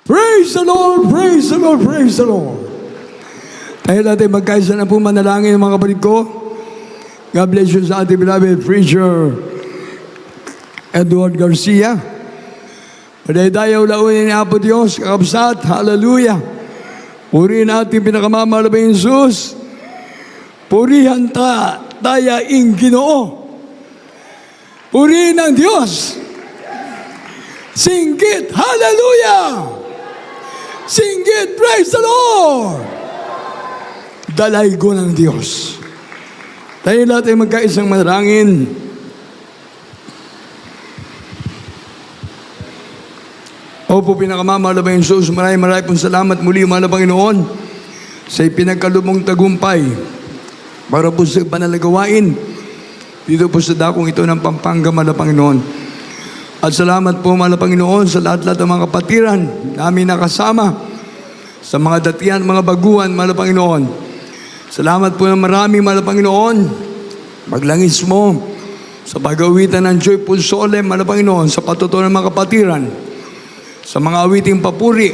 Praise the Lord, praise the Lord, praise the Lord. Tayo natin magkaisa na po manalangin mga kapatid ko. God bless you sa ating beloved preacher, Edward Garcia. Padayo launin ni Apo Diyos, kakabsat, hallelujah. Purihin natin pinakamamahal na Jesus. Purihan tayaing Ginoo. Purihin ang Diyos. Singgit, hallelujah. Singgit, praise the Lord. Dalaygo ng Diyos. Tayo natin magkaisang manalangin. Opo, pinakamamahal na Jesus, maraming pong salamat muli, mahal na Panginoon, sa ipinagkalubong tagumpay para po sa panalagawain dito po sa dakong ito ng Pampanga, mahal na Panginoon. At salamat po, mahal na Panginoon, sa lahat-lahat ng mga kapatiran namin nakasama, sa mga datihan, mga baguhan, mahal na Panginoon. Salamat po ng marami, mahal na Panginoon. Maglangis mo sa pag-awitan ng joyful solemn, mahal na Panginoon, sa patutuo ng mga kapatiran, sa mga awiting papuri,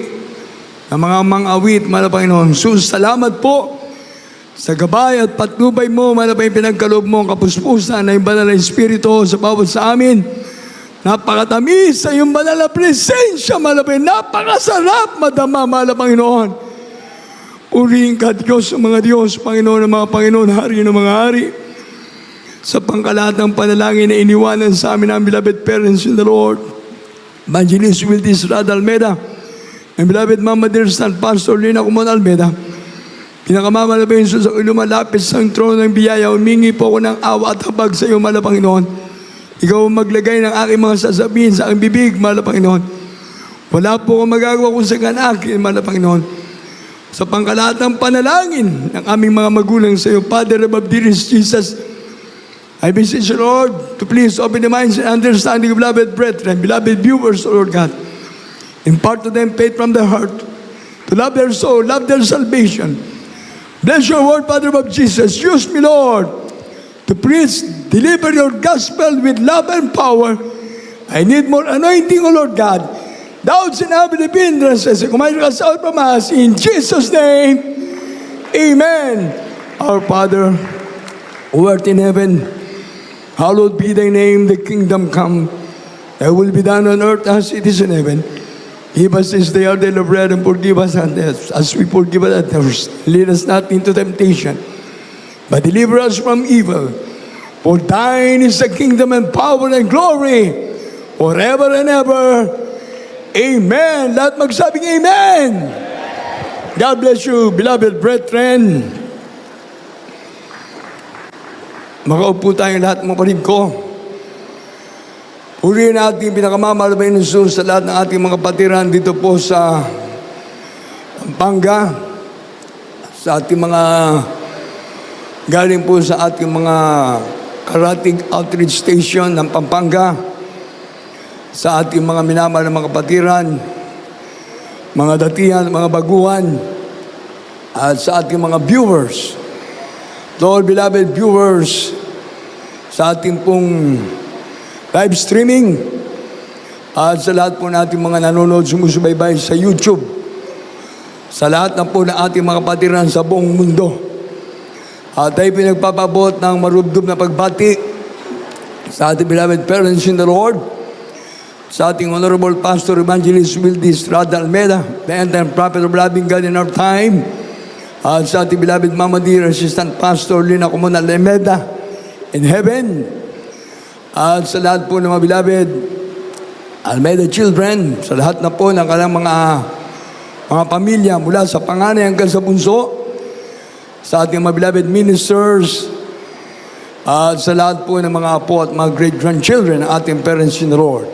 ng mga awit, mahal na Panginoon. Salamat po sa gabay at patnubay mo, mahal na Panginoon, pinagkaloob mo ang kapuspusan na yung banal na Espiritu sa bawat sa amin. Napakatamis sa iyong banal na presensya, mahal na Panginoon. Napakasarap madama, mahal na Panginoon. Purihin ka, Diyos ng mga Diyos, Panginoon ng mga Panginoon, Hari ng mga Hari. Sa pangkalat ng panalangin na iniwanan sa amin ang beloved parents in the Lord, Evangelist Wildis Rad Almeda, and beloved Mama dear son, Pastor Lina Kumon Almeda. Pinakamama na Jesus, sa lumalapit sa trono ng biyaya, humingi po ako ng awa at habag sa iyo, mahal na Panginoon. Ikaw maglagay ng aking mga sasabihin sa aking bibig, mahal na Panginoon. Wala po akong magagawa kung sa akin, mahal na Panginoon. Sa pangkalat ng panalangin ng aming mga magulang sa iyo, Father above dearest Jesus, I beseech you, Lord, to please open the minds and understanding of beloved brethren, beloved viewers, O Lord God. Impart to them faith from the heart, to love their soul, love their salvation. Bless your word, Father of Jesus. Use me, Lord, to preach, deliver your gospel with love and power. I need more anointing, O Lord God. Doubts and the hindrances, kumain ka sa from us, in Jesus' name, Amen. Our Father, who art in heaven, hallowed be thy name, the kingdom come. Thy will be done on earth as it is in heaven. Give us this day our daily bread, and forgive us our debts as we forgive others. Lead us not into temptation, but deliver us from evil. For thine is the kingdom and power and glory forever and ever. Amen. Lahat magsabing amen. God bless you, beloved brethren. Makaupo tayong lahat mga panig ko. Purihin natin pinakamamahal na Jesus sa lahat ng ating mga kapatiran dito po sa Pampanga, sa ating mga galing po sa ating mga karating outreach station ng Pampanga, sa ating mga minamahal na mga kapatiran, mga datihan, mga baguhan, at sa ating mga viewers, to all beloved viewers, sa ating pong live streaming, at sa lahat po natin mga nanonood, sumusubaybay sa YouTube, sa lahat na po na ating mga kapatiran sa buong mundo. At tayo pinagpapabot ng marubdob na pagbati sa ating beloved parents in the Lord, sa ating Honorable Pastor Evangelist Wildis Rad Almeda, the end-time prophet of loving God in our time, at sa ating beloved Mama dear Assistant Pastor Lina Kumon Almeda in heaven, at sa lahat po ng mga beloved Almeda children, sa lahat na po ng kanilang mga pamilya mula sa panganay hanggang sa bunso, sa ating mga beloved ministers, at sa lahat po ng mga apo at mga great-grandchildren ng ating parents in the Lord.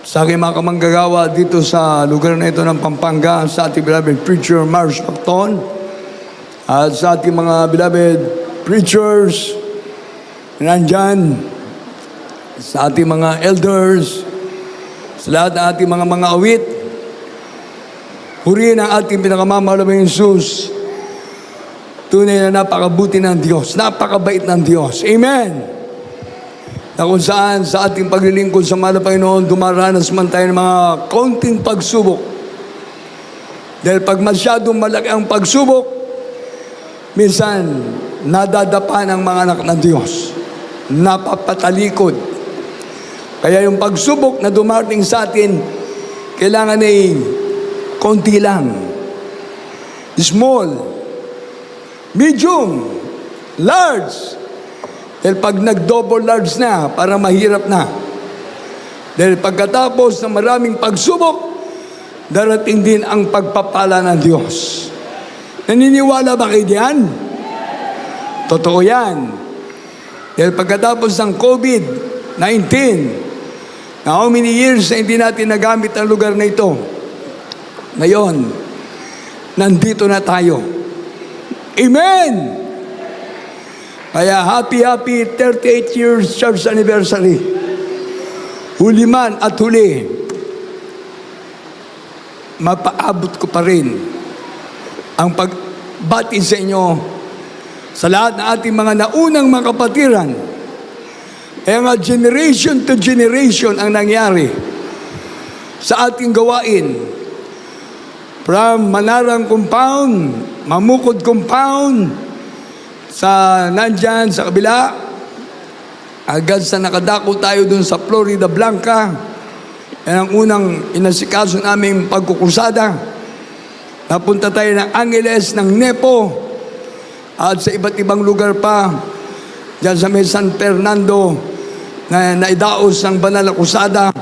Sa aking mga kamanggagawa dito sa lugar na ito ng Pampanga, sa ating beloved preacher Mars Pacton, at sa ating mga beloved preachers nandyan, sa ating mga elders, sa lahat ng ating mga awit, purihin ang ating pinakamamahal na Jesus. Tunay na napakabuti ng Diyos, napakabait ng Diyos. Amen. Na kung saan sa ating paglilingkod sa mahal na Panginoon, dumaranas man tayo ng mga kaunting pagsubok. Dahil pag masyadong malaki ang pagsubok, minsan nadadapa ng mga anak ng Diyos. Napapatalikod. Kaya yung pagsubok na dumating sa atin, kailangan ay konti lang. Small, medium, large. Dahil pag nag-double large na, para mahirap na. Dahil pagkatapos ng maraming pagsubok, darating din ang pagpapala ng Diyos. Naniniwala ba kayo diyan? Totoo yan. Dahil pagkatapos ng COVID-19, na how many years na hindi natin nagamit ang lugar na ito, ngayon, nandito na tayo. Amen! Kaya happy 38 years church anniversary. Huli man at huli, mapaabot ko pa rin ang pagbati sa inyo sa lahat ng ating mga naunang mga kapatiran. Kaya nga generation to generation ang nangyari sa ating gawain. From Manarang Compound, Mamukod Compound, sa nandyan, sa kabila, agad sa nakadako tayo dun sa Florida Blanca. Yan ang unang inasikaso namin pagkukusada. Napunta tayo ng Angeles, ng Nepo, at sa iba't ibang lugar pa, dyan sa may San Fernando, na naidaos ng banal na kusada.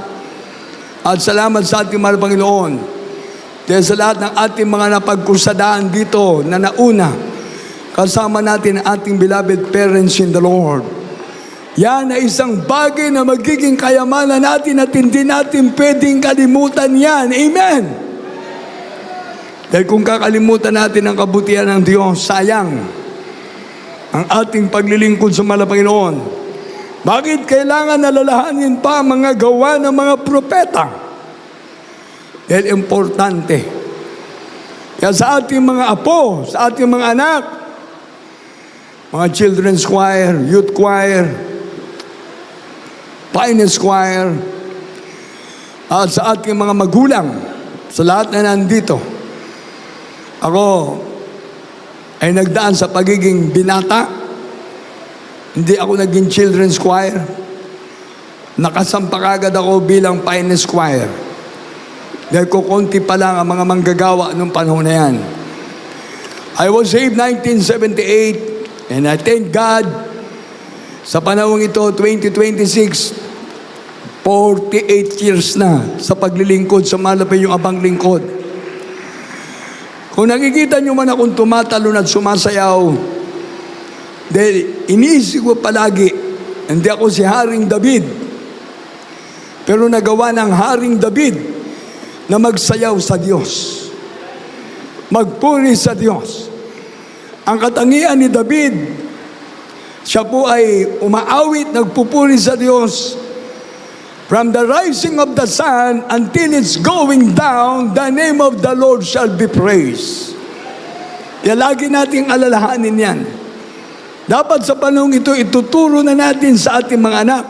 At salamat sa ating mahal Panginoon. Dahil sa lahat ng ating mga napagkusadaan dito na nauna, kasama natin ang ating beloved parents in the Lord. Yan ay isang bagay na magiging kayamanan natin at hindi natin pwedeng kalimutan yan. Amen! Dahil kung kakalimutan natin ang kabutihan ng Diyos, sayang ang ating paglilingkod sa mahal Panginoon. Bakit kailangan nalalahanin pa ang mga gawa ng mga propeta? Dahil importante. Kaya sa ating mga apo, sa ating mga anak, mga children's choir, youth choir, finance choir, at sa ating mga magulang, sa lahat na nandito, ako ay nagdaan sa pagiging binata. Hindi ako naging children's choir. Nakasampa agad ako bilang finance choir. Dahil kukunti pa lang ang mga manggagawa nung panahon na yan. I was saved 1978, and I thank God sa panahon ito, 2026, 48 years na sa paglilingkod sa malapit yung abang lingkod. Kung nakikita nyo man akong tumatalon at sumasayaw, dahil iniisip ko palagi, hindi ako si Haring David, pero nagawa ng Haring David na magsayaw sa Diyos, magpuri sa Diyos. Ang katangian ni David, siya po ay umaawit, nagpupuri sa Diyos. From the rising of the sun until it's going down, the name of the Lord shall be praised. Kaya lagi nating alalahanin yan. Dapat sa panahon ito, ituturo na natin sa ating mga anak,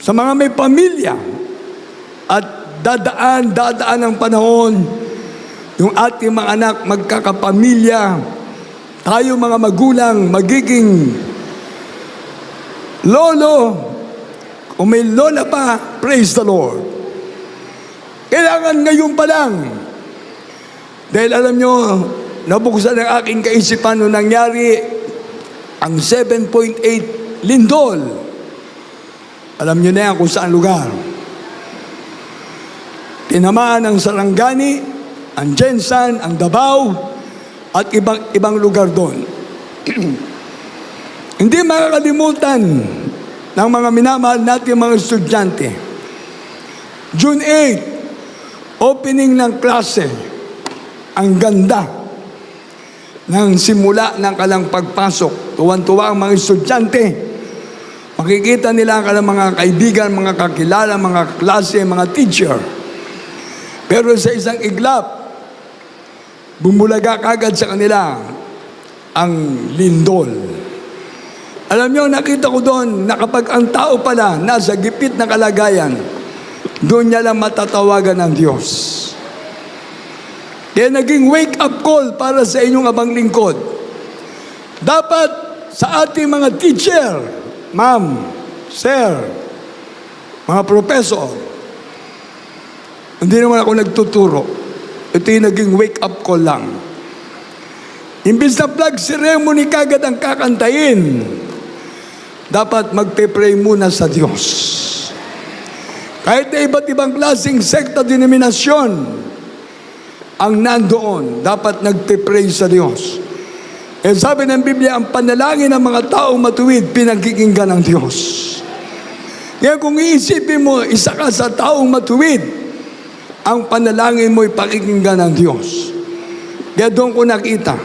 sa mga may pamilya, at dadaan ang panahon, yung ating mga anak magkakapamilya, tayo mga magulang magiging lolo, o may lola pa, praise the Lord. Kailangan ngayon pa lang. Dahil alam nyo, nabuksan ang aking kaisipan nung nangyari ang 7.8 lindol. Alam nyo na yan kung saan lugar. Tinamaan ang Sarangani, ang Jensan, ang Davao, at ibang lugar doon. Hindi makakalimutan ng mga minamahal natin mga estudyante. June 8, opening ng klase. Ang ganda ng simula ng kalang pagpasok. Tuwan-tuwa ang mga estudyante. Makikita nila ang kalang mga kaibigan, mga kakilala, mga klase, mga teacher. Pero sa isang iglap, bumulaga kagad sa kanila ang lindol. Alam niyo, nakita ko doon na kapag ang tao pala nasa gipit na kalagayan, doon niya lang matatawagan ng Diyos. Kaya naging wake-up call para sa inyong abang lingkod. Dapat sa ating mga teacher, ma'am, sir, mga professor, hindi naman ako nagtuturo. Ito yung naging wake-up call lang. Imbis na flag ceremony kagad ang kakantayin, dapat magpe-pray muna sa Diyos. Kahit na iba't ibang klaseng sekta denominasyon ang nandoon, dapat nagpe-pray sa Diyos. Eh sabi ng Biblia, ang panalangin ng mga taong matuwid, pinagkikinggan ng Diyos. Kaya kung iisipin mo, isa ka sa taong matuwid, ang panalangin mo ay pakikinggan ng Diyos. Kaya doon ko nakita,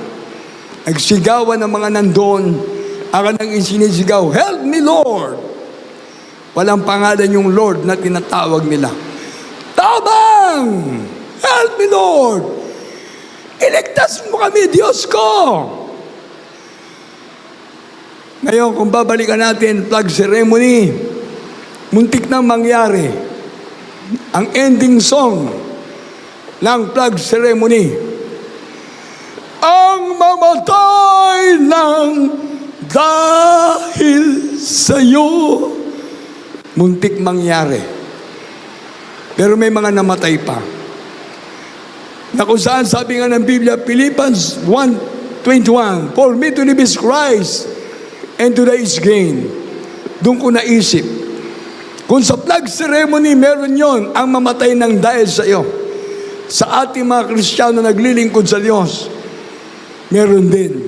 nagsigawan ng mga nandoon, ang kanang isinisigaw, "Help me, Lord!" Walang pangalan yung Lord na tinatawag nila. Tabang! Help me, Lord! Iligtas mo kami, Diyos ko! Ngayon, kung babalikan natin flag ceremony, muntik nang mangyari ang ending song ng flag ceremony. Ang mamatay ng dahil sa'yo. Muntik mangyari. Pero may mga namatay pa. Na kung saan sabi nga ng Biblia, Philippians 1:21, "For me to live is Christ, and to die is gain." Doon ko naisip, kung sa flag ceremony meron yon, ang mamatay ng dahil sa iyo, sa ating mga Kristiyano naglilingkod sa Diyos, meron din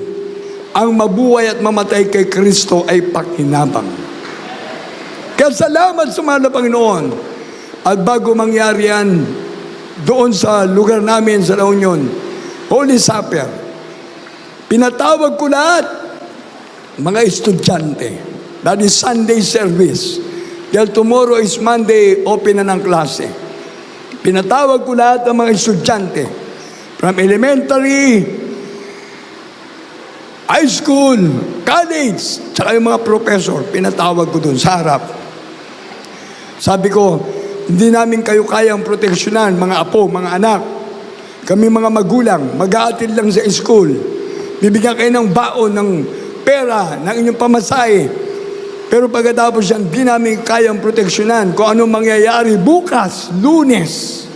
ang mabuhay at mamatay kay Kristo ay pakinabang. Kaya salamat sa mahal na Panginoon. At bago mangyari yan, doon sa lugar namin sa La Union, Holy Supper, pinatawag ko lahat, mga estudyante. That is Sunday service. Dahil tomorrow is Monday, open na ng klase. Pinatawag ko lahat ng mga estudyante, from elementary, high school, college, tsaka yung mga professor, pinatawag ko doon sa harap. Sabi ko, hindi namin kayo kayang proteksyonan, mga apo, mga anak. Kami mga magulang, mag-aatid lang sa school. Bibigyan kayo ng baon, ng pera, ng inyong pamasahe. Pero pagkatapos yan, hindi namin kayang proteksyonan kung anong mangyayari bukas, Lunes.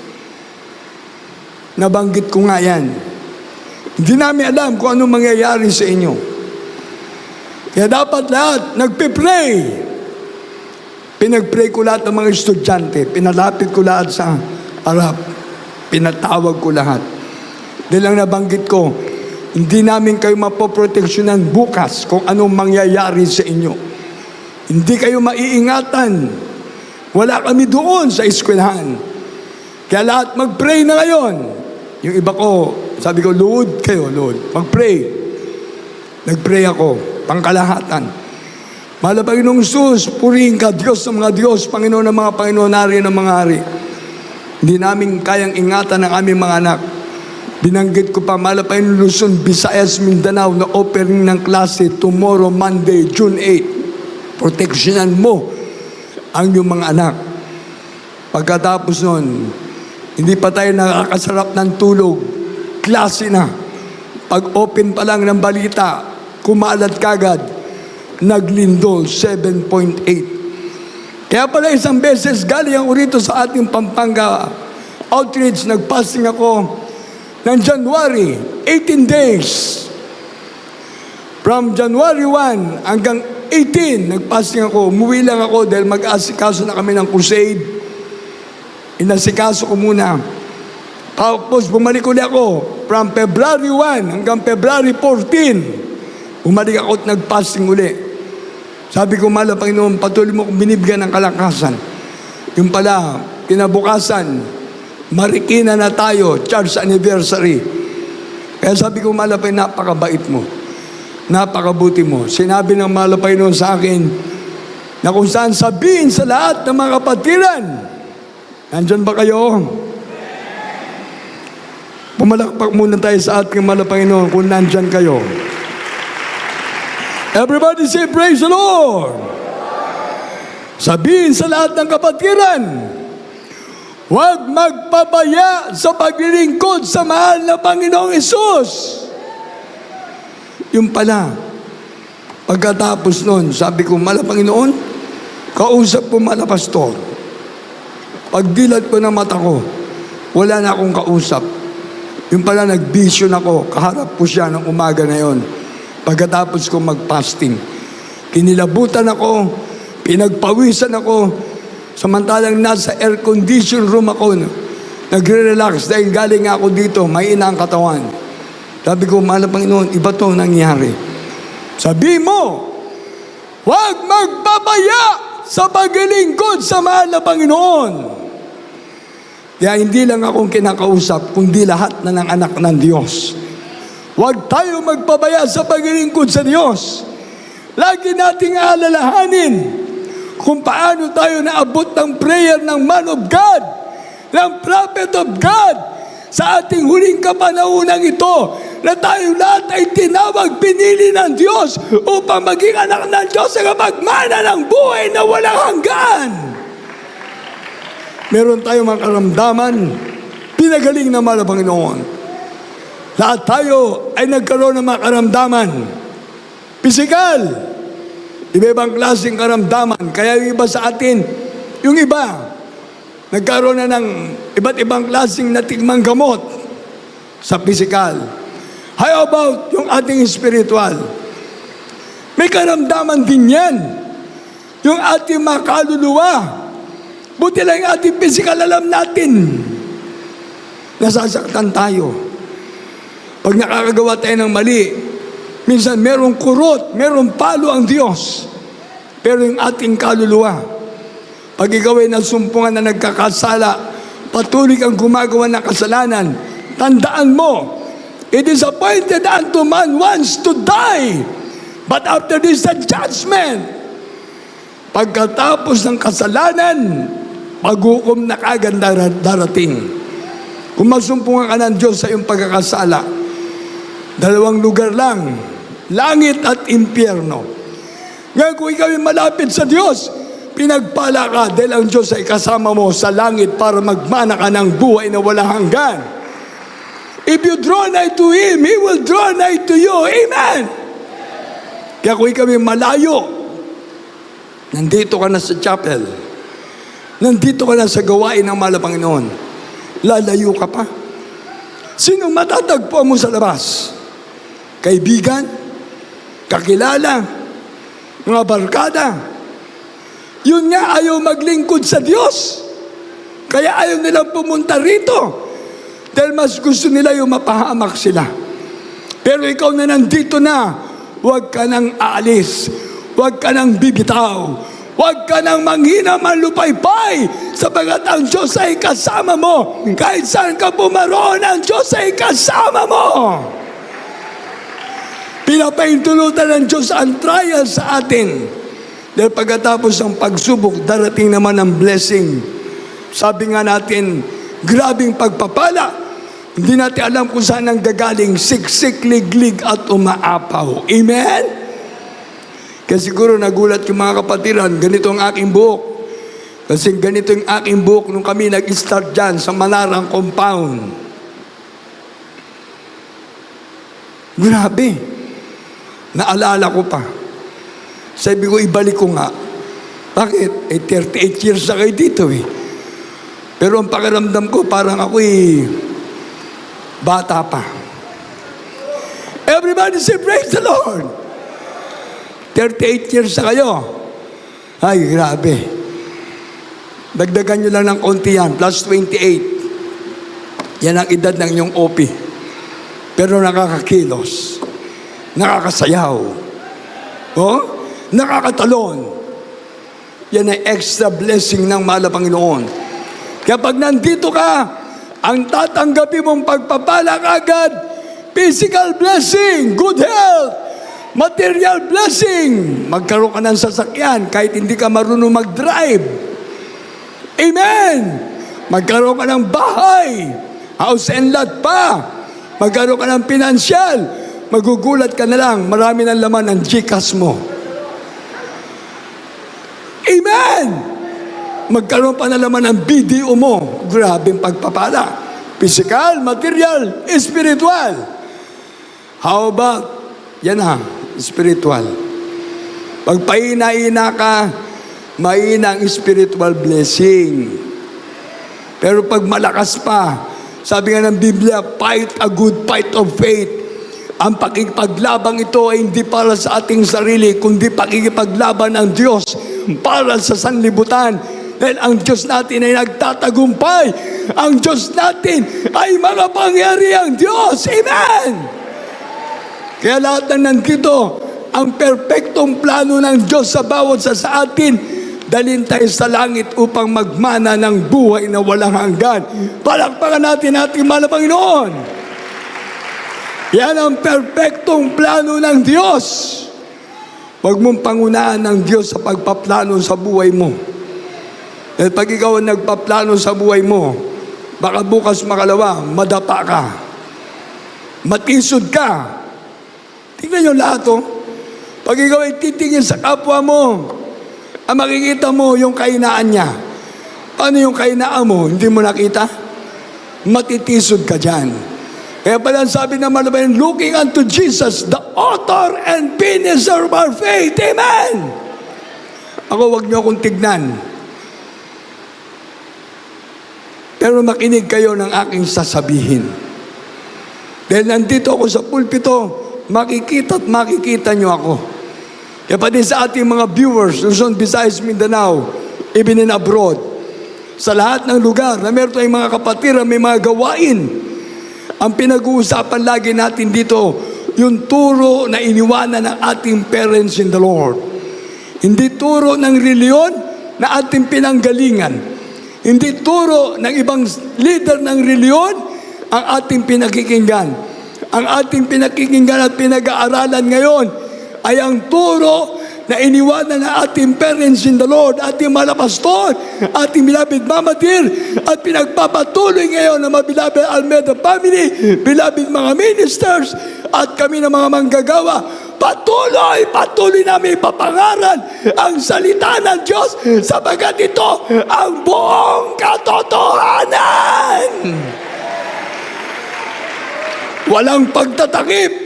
Nabanggit ko nga yan. Hindi namin alam kung anong mangyayari sa inyo. Kaya dapat lahat nagpe-pray. Pinag-pray ko lahat ng mga estudyante. Pinalapit ko lahat sa harap. Pinatawag ko lahat. Dahil lang nabanggit ko, hindi namin kayo mapoproteksyonan bukas kung anong mangyayari sa inyo. Hindi kayo maiingatan. Wala kami doon sa eskwelahan. Kaya lahat mag-pray na ngayon. Yung iba ko, sabi ko, Lord, kayo, Lord, mag-pray. Nag-pray ako, pangkalahatan. Mahal na Panginoong Jesus, purihin ka, Diyos ng mga Diyos, Panginoon ng mga Panginoon, hari ng mga hari. Hindi namin kayang ingatan ng aming mga anak. Binanggit ko pa, mahal na Panginoon, Luzon, Visayas, Mindanao, na opening ng klase tomorrow, Monday, June 8. Proteksyonan mo ang iyong mga anak. Pagkatapos nun, hindi pa tayo nakakasarap ng tulog. Klase na. Pag-open pa lang ng balita, kumalat kagad, naglindol 7.8. Kaya pala isang beses galing ako rito sa ating Pampanga outreach, nagpasting ako ng January, 18 days. From January 1 hanggang 18, nagpasting ako. Umuwi lang ako dahil mag-asikaso na kami ng crusade. Inasikaso ko muna. Tapos bumalik ulit ako from February 1 hanggang February 14. Bumalik ako at nagpasting ulit. Sabi ko, mahal na Panginoon, patuloy mo kong binibigyan ng kalakasan. Yung pala, kinabukasan, Marikina na tayo, church anniversary. Kaya sabi ko, mahal na Panginoon, napakabait mo. Napakabuti mo. Sinabi ng mahal na Panginoon sa akin, na kung saan sabihin sa lahat ng mga kapatiran, nandyan ba kayo? Pumalakpak muna tayo sa ating mahal na Panginoon kung nandyan kayo. Everybody say, praise the Lord! Sabihin sa lahat ng kapatiran, Huwag magpabaya sa paglilingkod sa mahal na Panginoong Hesus. Yung pala, pagkatapos nun, sabi ko, mahal na Panginoon, kausap ko mahal na pastor. Pagdilat ko ng mata ko, wala na akong kausap. Yung pala, nag-vision ako, kaharap ko siya ng umaga na yon. Pagkatapos ko mag-fasting, kinilabutan ako, pinagpawisan ako, samantalang nasa air condition room ako, nagre-relax dahil galing ako dito, may ina ang katawan. Sabi ko, mahal na Panginoon, iba to nangyari. Sabi mo, huwag magpapaya sa paglilingkod sa mahal na Panginoon. Kaya hindi lang akong kinakausap, kundi lahat na ng anak ng Diyos. Huwag tayo magpabaya sa paglilingkod sa Diyos. Lagi nating alalahanin kung paano tayo naabot ng prayer ng man of God, ng prophet of God, sa ating huling kapanaunang ito, na tayo lahat ay tinawag, pinili ng Diyos upang maging anak ng Diyos sa kapagmana ng buhay na walang hanggan. Meron tayong mga karamdaman, pinagaling na mahal na Panginoon. Lahat tayo ay nagkaroon ng mga karamdaman. Pisikal, iba-ibang klaseng karamdaman. Kaya yung iba sa atin, yung iba, nagkaroon na ng iba't ibang klaseng natikmang gamot sa pisikal. How about yung ating spiritual? May karamdaman din yan. Yung ating mga kaluluwa. Buti lang yung ating pisikal, alam natin. Nasasaktan tayo. Pag nakakagawa tayo ng mali, minsan merong kurot, merong palo ang Diyos. Pero yung ating kaluluwa, pag ikaw ay nasumpungan na nagkakasala, patuloy kang gumagawa ng kasalanan, tandaan mo, it is appointed unto man once to die, but after this the judgment. Pagkatapos ng kasalanan, paghukom na kagad darating. Kung masumpungan ka ng Diyos sa iyong pagkakasala, dalawang lugar lang, langit at impyerno. Ngayon kung ikaw ay malapit sa Diyos, pinagpala ka dahil ang Diyos ay kasama mo sa langit para magmana ka ng buhay na walang hanggan. If you draw nigh to Him, He will draw nigh to you. Amen! Kaya kung ikaw ay malayo, nandito ka na sa chapel, nandito ka na sa gawain ng mahal na Panginoon, lalayo ka pa. Sino matatagpuan mo sa labas? Kaibigan? Kakilala? Mga barkada? Yun nga, ayaw maglingkod sa Diyos. Kaya ayaw nilang pumunta rito. Dahil mas gusto nila yung mapahamak sila. Pero ikaw na nandito na, huwag ka nang aalis. Huwag ka nang bibitaw. Huwag ka nang manghina manlupaypay, sapagat ang Diyos ay kasama mo. Kahit saan ka pumaroon, ang Diyos ay kasama mo. Pinapaintulutan ng Diyos ang trial sa atin. Dahil pagkatapos ng pagsubok, darating naman ang blessing. Sabi nga natin, grabing pagpapala. Hindi natin alam kung saan ang gagaling, siksik, liglig at umaapaw. Amen? Kaya siguro nagulat yung mga kapatiran, ganito ang aking buhok. Kasi ganito yung aking buhok nung kami nag-start dyan sa Manarang Compound. Grabe. Naalala ko pa. Sabi ko, ibalik ko nga. Bakit? 38 years na kayo dito eh. Pero ang pakiramdam ko, parang ako'y bata pa. Everybody say, praise the Lord! 38 years na kayo. Ay, grabe. Dagdagan nyo lang ng konti yan. Plus 28. Yan ang edad ng inyong OP. Pero nakakakilos. Nakakasayaw. Oh? Nakakatalon. Yan ay extra blessing ng mahal na Panginoon. Kaya pag nandito ka, ang tatanggapin mong pagpapala agad, physical blessing, good health, material blessing. Magkaroon ka ng sasakyan kahit hindi ka marunong mag-drive. Amen! Magkaroon ka ng bahay, house and lot pa. Magkaroon ka ng pinansyal. Magugulat ka na lang, marami ng laman ng GCash mo. Amen! magkaroon pa na naman ng BDO mo. Grabing pagpapala. Physical, material, spiritual. How about, yan na, spiritual. Pag pahina-hina ka, mahina ang spiritual blessing. Pero pag malakas pa, sabi nga ng Biblia, fight a good fight of faith. Ang pakikipaglabang ito ay hindi para sa ating sarili, kundi pakikipaglaban ng Diyos para sa sanlibutan. Dahil ang Diyos natin ay nagtatagumpay. Ang Diyos natin ay makapangyarihang Diyos. Amen! Kaya lahat ng nandito, ang perpektong plano ng Diyos sa bawat sa atin, dalhin tayo sa langit upang magmana ng buhay na walang hanggan. Palakpakan natin ating mahal na Panginoon. Yan ang perpektong plano ng Diyos. Huwag mong pangunahan ng Diyos sa pagpaplano sa buhay mo. Dahil pag ikaw ang nagpaplano sa buhay mo, baka bukas makalawa, madapa ka. Matisod ka. Tingnan nyo lahat, oh. Pag ikaw ay titingin sa kapwa mo, ang makikita mo yung kahinaan niya. Paano yung kahinaan mo? Hindi mo nakita? Matitisod ka dyan. Kaya pala sabi ng malabayan, looking unto Jesus, the author and finisher of our faith. Amen! Ako, wag niyo akong tignan. Pero makinig kayo ng aking sasabihin. Dahil nandito ako sa pulpito, makikita at makikita niyo ako. Kaya pati sa ating mga viewers, Luzon, Visayas, Mindanao, even in abroad, sa lahat ng lugar na meron tayong mga kapatid na may mga gawain, ang pinag-uusapan lagi natin dito, yung turo na iniwanan ng ating parents in the Lord. Hindi turo ng reliyon na ating pinanggalingan. Hindi turo ng ibang leader ng reliyon ang ating pinakikinggan. Ang ating pinakikinggan at pinag-aaralan ngayon ay ang turo na iniwanan ng ating parents in the Lord, ating mga pastor, ating beloved Mama Dear, at pinagpapatuloy ngayon ng mga beloved Almeida family, beloved mga ministers, at kami ng mga manggagawa. Patuloy namin ipapangaral ang salita ng Diyos sapagkat ito ang buong katotohanan. Walang pagtatakip.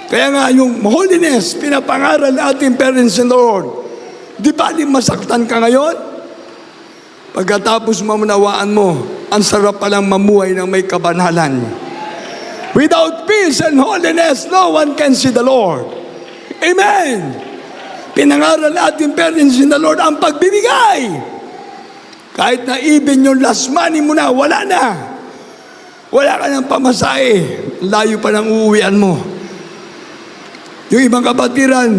Kaya nga yung holiness, pinapangaral natin parents in the Lord. Di ba masaktan ka ngayon? Pagkatapos mamunawaan mo, ang sarap palang mamuhay ng may kabanalan. Without peace and holiness, no one can see the Lord. Amen! Pinangaral natin parents in the Lord ang pagbibigay. Kahit na even yung last money mo na, wala na. Wala ka ng pamasahe. Layo pa ng uuwian mo. Yung ibang kapatiran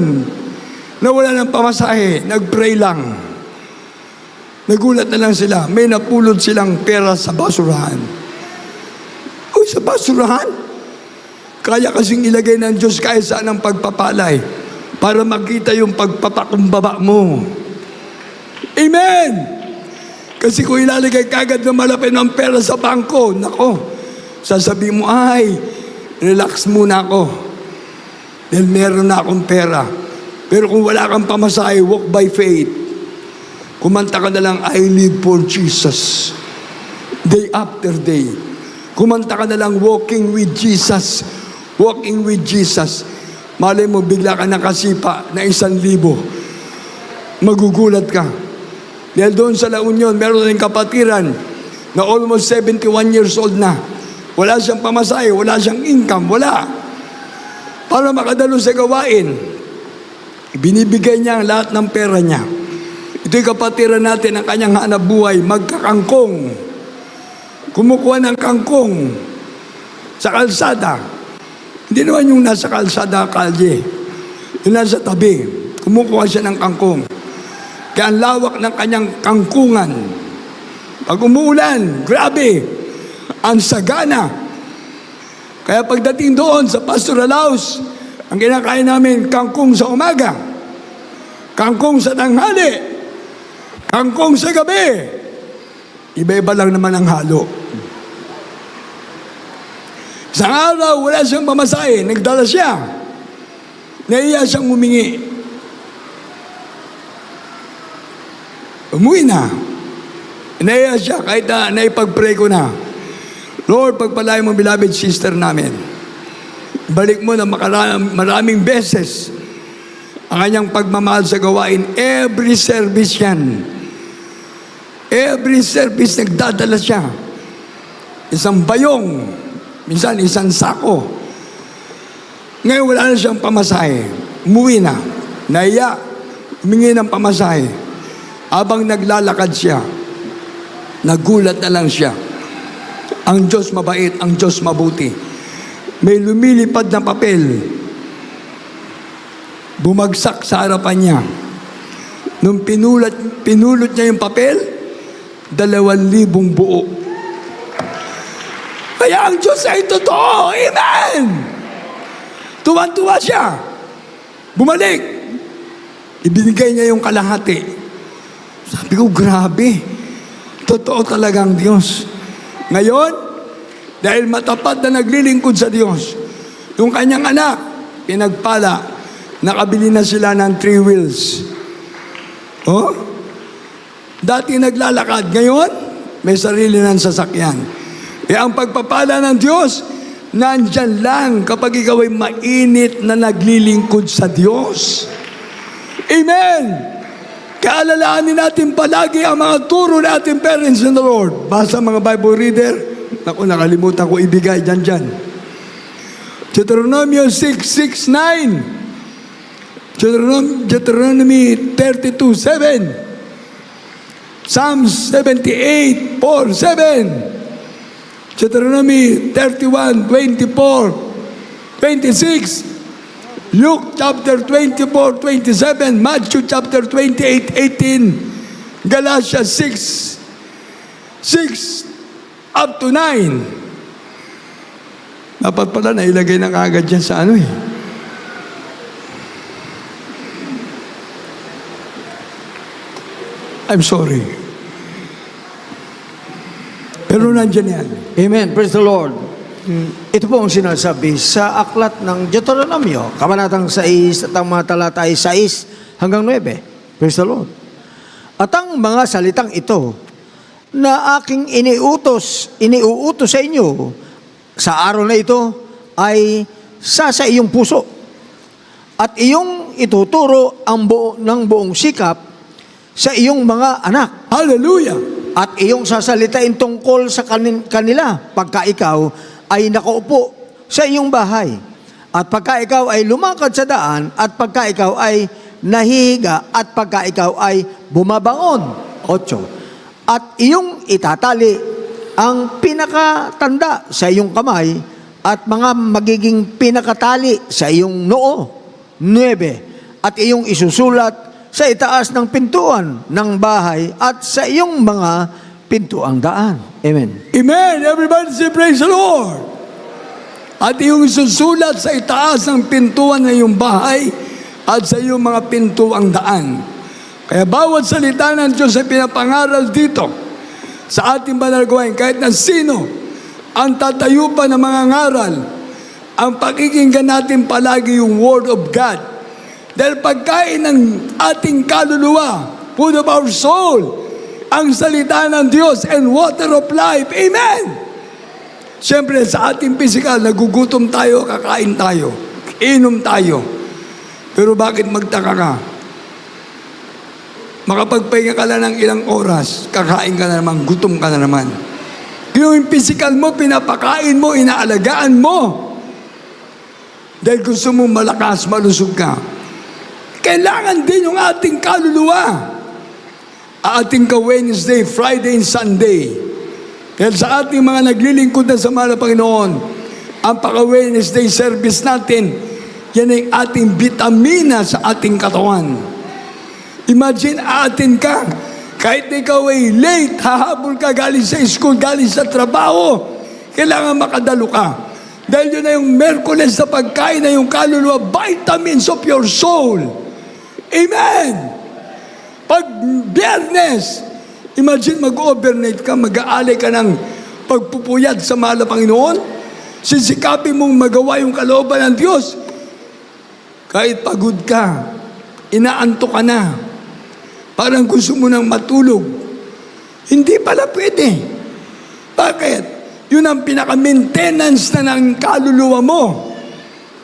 na wala ng pamasahe, nag-pray lang. Nagulat na lang sila. May napulot silang pera sa basurahan. Uy, sa basurahan? Kaya kasing ilagay ng Diyos kahit saan ang pagpapalay para makita yung pagpapakumbaba mo. Amen! Kasi kung ilalagay kagad na malapit ng pera sa bangko, nako, sasabihin mo, ay, relax muna ako. Dahil meron na akong pera. Pero kung wala kang pamasahe, walk by faith. Kumanta ka na lang, I live for Jesus. Day after day. Kumanta ka na lang, walking with Jesus. Walking with Jesus. Malay mo, bigla ka nakasipa na 1,000. Magugulat ka. Dahil doon sa La Union, meron rin kapatiran na almost 71 years old na. Wala siyang pamasahe, wala siyang income, wala. Para makadalo sa gawain, binibigay niya ang lahat ng pera niya. Ito'y kapatiran natin ang kanyang hanap buhay, magkakangkong. Kumukuha ng kangkong sa kalsada. Hindi naman yung nasa kalsada, kalye. Yung nasa tabi. Kumukuha siya ng kangkong. Kaya ang lawak ng kanyang kangkungan. Pag umuulan, grabe, ang sagana. Kaya pagdating doon sa pastoral house, ang kinakain namin, kangkong sa umaga, kangkong sa tanghali, kangkong sa gabi. Iba-iba lang naman ang halo. Isang araw, wala siyang pamasahe, nagdala siya. Naiya siyang humingi. Umuwi na. Inaya siya kahit na naipag-pray ko na. Lord, pagpalain mo beloved sister namin. Balik mo na maraming beses ang kanyang pagmamahal sa gawain. Every service yan. Every service nagdadala siya. Isang bayong, minsan isang sako. Ngayon wala na siyang pamasahe. Umuwi na. Naiya, humingi ng pamasahe. Habang naglalakad siya, nagulat na lang siya. Ang Diyos mabait, ang Diyos mabuti. May lumilipad na papel. Bumagsak sa harapan niya. Nung pinulot niya yung papel, 2,000 buo. Kaya ang Diyos ay totoo. Amen! Tuwan-tuwa siya. Bumalik. Ibinigay niya yung kalahati. Sabi ko, grabe. Totoo talagang Diyos. Ngayon, dahil matapat na naglilingkod sa Diyos, yung kanyang anak, pinagpala, nakabili na sila ng 3 wheels. Oh? Dati naglalakad, ngayon, may sarili ng sasakyan. Kaya ang pagpapala ng Diyos, nandyan lang kapag ikaw ay mainit na naglilingkod sa Diyos. Amen! Kaalalahanin natin palagi ang mga turo ng ating parents in the Lord. Basta mga Bible reader, naku, nakalimutan ko ibigay dyan. Deuteronomy 6:6-9. Deuteronomy 32:7. Psalms 78:4-7. Deuteronomy 31:24-26. Luke chapter 24:27, Matthew chapter 28:18, Galatians 6:6 up to 9. Dapat pala nailagay na kagad dyan sa ano eh. I'm sorry. Pero nandyan yan. Amen. Praise the Lord. Ito po ang sinasabi sa aklat ng Deuteronomio, kabanatang 6 at ang mga talata ay 6 hanggang 9. Praise the Lord. At ang mga salitang ito na aking iniuutos sa inyo sa araw na ito ay sa iyong puso at iyong ituturo ang ng buong sikap sa iyong mga anak. Hallelujah! At iyong sasalitain tungkol sa kanila pagka ikaw ay nakaupo sa iyong bahay. At pagka ikaw ay lumakad sa daan, at pagka ikaw ay nahihiga, at pagka ikaw ay bumabangon. 8. At iyong itatali ang pinakatanda sa iyong kamay, at mga magiging pinakatali sa iyong noo. 9. At iyong isusulat sa itaas ng pintuan ng bahay at sa iyong mga pintuang daan. Amen. Amen! Everybody say praise the Lord! At iyong susulat sa itaas ng pintuan ng iyong bahay at sa iyong mga pintuang daan. Kaya bawat salita ng Diyos ay pinapangaral dito sa ating banal gawain. Kahit na sino ang tatayo pa ng mga ngaral, ang pakikinggan natin palagi yung Word of God. Dahil pagkain ng ating kaluluwa, food of our soul, ang salita ng Diyos and water of life. Amen! Siyempre, sa ating physical, nagugutom tayo, kakain tayo, inom tayo. Pero bakit magtaka ka? Makapagpahinga ka lang ng ilang oras, kakain ka na naman, gutom ka na naman. Yung physical mo, pinapakain mo, inaalagaan mo. Dahil gusto mo malakas, malusog ka. Kailangan din yung ating kaluluwa. Ating ka-Wednesday, Friday, and Sunday. Dahil sa ating mga naglilingkod na sa mahal na Panginoon, ang paka-Wednesday service natin, yan ay ating vitamina sa ating katawan. Imagine, aatin ka, kahit ikaw ay late, hahabol ka galing sa school, galing sa trabaho, kailangan makadalo ka. Dahil yun na yung Merkules na pagkain na yung kaluluwa, vitamins of your soul. Amen! Pag Biyernes, imagine mag-overnight ka, mag-aalay ka ng pagpupuyat sa mahal na Panginoon, sisikapin mong magawa yung kalooban ng Diyos. Kahit pagod ka, inaanto ka na, Parang gusto mo nang matulog. Hindi pala pwede. Bakit? Yun ang pinaka-maintenance na ng kaluluwa mo.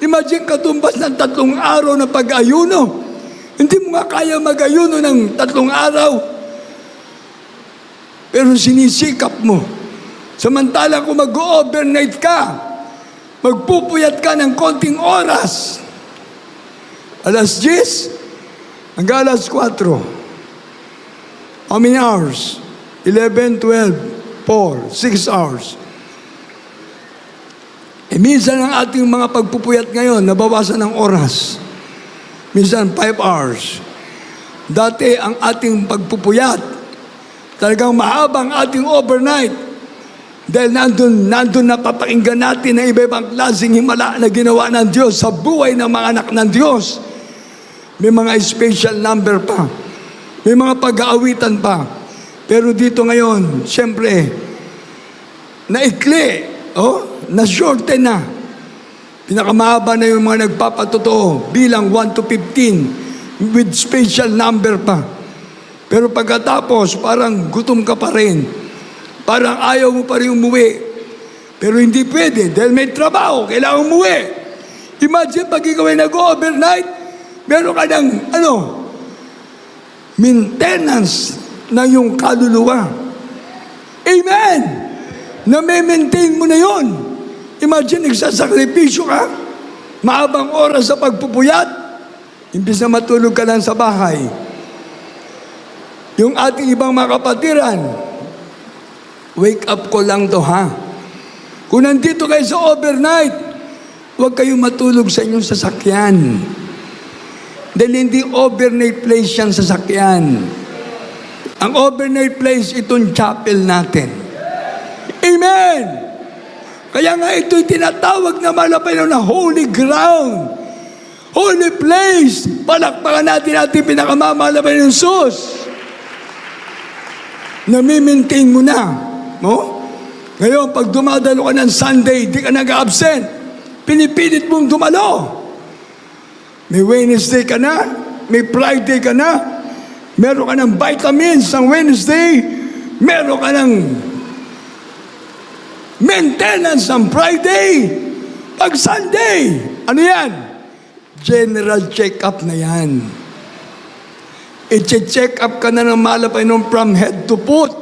Imagine katumbas ng 3 araw na pag-ayuno. Hindi mo nga kaya mag-ayuno ng 3 araw. Pero sinisikap mo. Samantalang kung mag-overnight ka, magpupuyat ka ng konting oras. Alas 10 hanggang alas 4. How many hours? 11, 12, 4, 6 hours. Minsan ang ating mga pagpupuyat ngayon, nabawasan ng oras. Minsan 5 hours. Dati ang ating pagpupuyat, talagang mahabang ating overnight. Dahil nandun napapakinggan natin ang iba-ibang klaseng himala na ginawa ng Diyos sa buhay ng mga anak ng Diyos. May mga special number pa. May mga pag-aawitan pa. Pero dito ngayon, siyempre, naikli, na-shorten na. Pinakamahaba na yung mga nagpapatotoo, bilang 1 to 15, with special number pa. Pero pagkatapos, parang gutom ka pa rin. Parang ayaw mo pa rin umuwi. Pero hindi pwede, dahil may trabaho, kailangan umuwi. Imagine pag ikaw ay nag-overnight, meron ka ng, maintenance na yung kaluluwa. Amen! Na-maintain mo na yon. Imagine, nagsasakripisyo ka, mahabang oras sa pagpupuyat, imbis na matulog ka lang sa bahay. Yung ating ibang mga kapatiran, wake up ko lang to, ha? Kung nandito kayo sa overnight, huwag kayong matulog sa inyong sasakyan. Dahil hindi overnight place yan sasakyan. Ang overnight place, itong chapel natin. Amen! Kaya nga ito'y tinatawag na malapay na holy ground. Holy place. Palakpakan natin ating pinakamamalapay ng Jesus. Nami-maintain mo na. No? Ngayon, pag dumadalo ka ng Sunday, di ka nag-absent. Pinipilit mong dumalo. May Wednesday ka na, may Friday ka na, meron ka ng vitamins ang Wednesday, meron ka ng maintenance ang Friday. Pag Sunday, ano yan? General check-up na yan. I-check up ka na ng malapay nung from head to foot.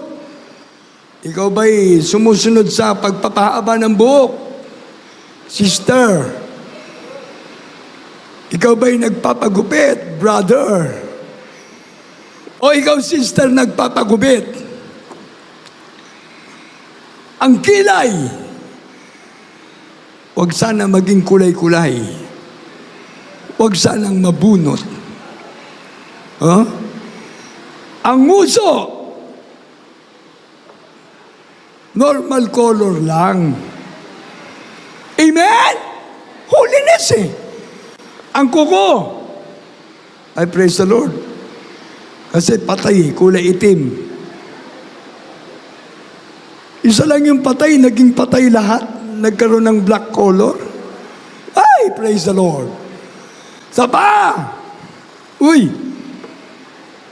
Ikaw ba'y sumusunod sa pagpapahaba ng buhok? Sister. Ikaw ba'y nagpapagupit, brother? O ikaw, sister, nagpapagupit? Ang kilay, huwag sana maging kulay-kulay. Huwag sanang mabunot. Huh? Ang nguso, normal color lang. Amen? Holiness eh. Ang kuko, I praise the Lord. Kasi patay, kulay itim. Isa lang yung patay, naging patay lahat. Nagkaroon ng black color. Ay, praise the Lord. Sapa! Uy!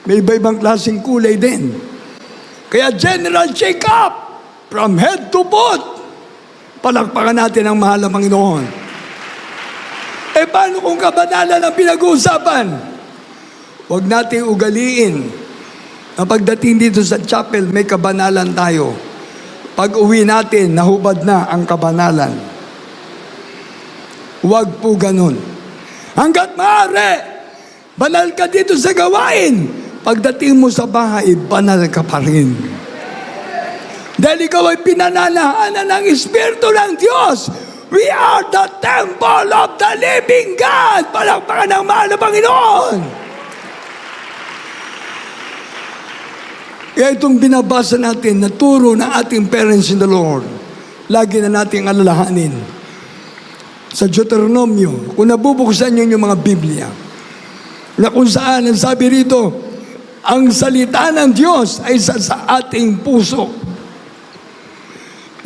May iba-ibang klaseng kulay din. Kaya general check-up from head to foot. Palakpakan natin ang mahal na Panginoon. Paano kung kabanalan ang pinag-uusapan? Huwag natin ugaliin na pagdating dito sa chapel, may kabanalan tayo. Pag uwi natin, nahubad na ang kabanalan. Huwag po ganun. Hanggat maaari, banal ka dito sa gawain. Pagdating mo sa bahay, banal ka pa rin. Dahil ikaw ay pinananahanan ng Espiritu ng Diyos. We are the temple of the living God. Palakpakan ng mahal na Panginoon. Kaya itong binabasa natin na turo ng ating parents in the Lord, lagi na nating alalahanin. Sa Deuteronomio, kung nabubuksan nyo yung mga Biblia, na kung saan, ang sabi rito, ang salita ng Diyos ay sa ating puso.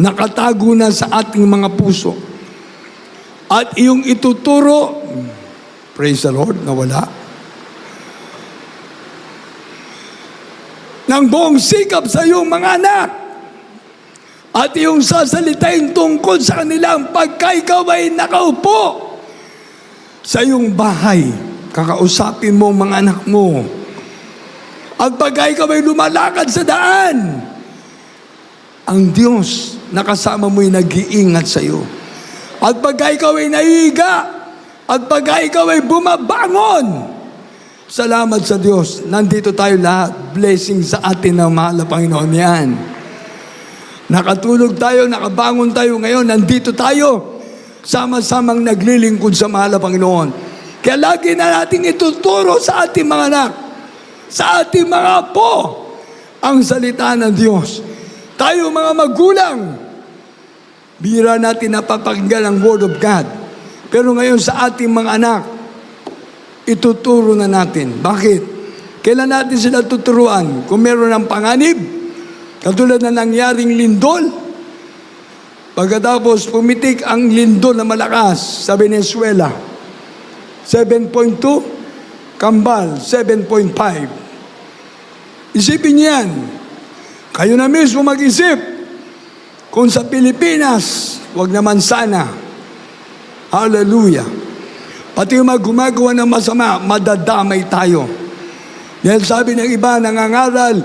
Nakatago na sa ating mga puso. At iyong ituturo, praise the Lord, nawala. ng buong sikap sa iyong mga anak. At iyong sasalitain tungkol sa kanilang pagka ikaw ay nakaupo sa iyong bahay. Kakausapin mo ang mga anak mo. At pagka ikaw ay lumalakad sa daan, ang Diyos na kasama mo'y nag-iingat sa iyo. At pagka ikaw ay naihiga, at pagka ikaw ay bumabangon, salamat sa Diyos. Nandito tayo lahat. Blessing sa atin ng mahal na Panginoon yan. Nakatulog tayo, nakabangon tayo ngayon, nandito tayo. Sama-samang naglilingkod sa mahal na Panginoon. Kaya lagi na natin ituturo sa ating mga anak, sa ating mga apo, ang salita ng Diyos. Tayo mga magulang, bira natin napapakinggan ang Word of God. Pero ngayon sa ating mga anak, ituturo na natin. Bakit? Kailan natin sila tuturuan? Kung meron ng panganib, katulad na nangyaring lindol, pagkatapos pumitik ang lindol na malakas sa Venezuela, 7.2, Kambal, 7.5. Isipin niyan, kayo na mismo mag-isip, kung sa Pilipinas, wag naman sana. Hallelujah. Pati yung gumagawa ng masama, madadamay tayo. Dahil sabi ng iba, nangangaral,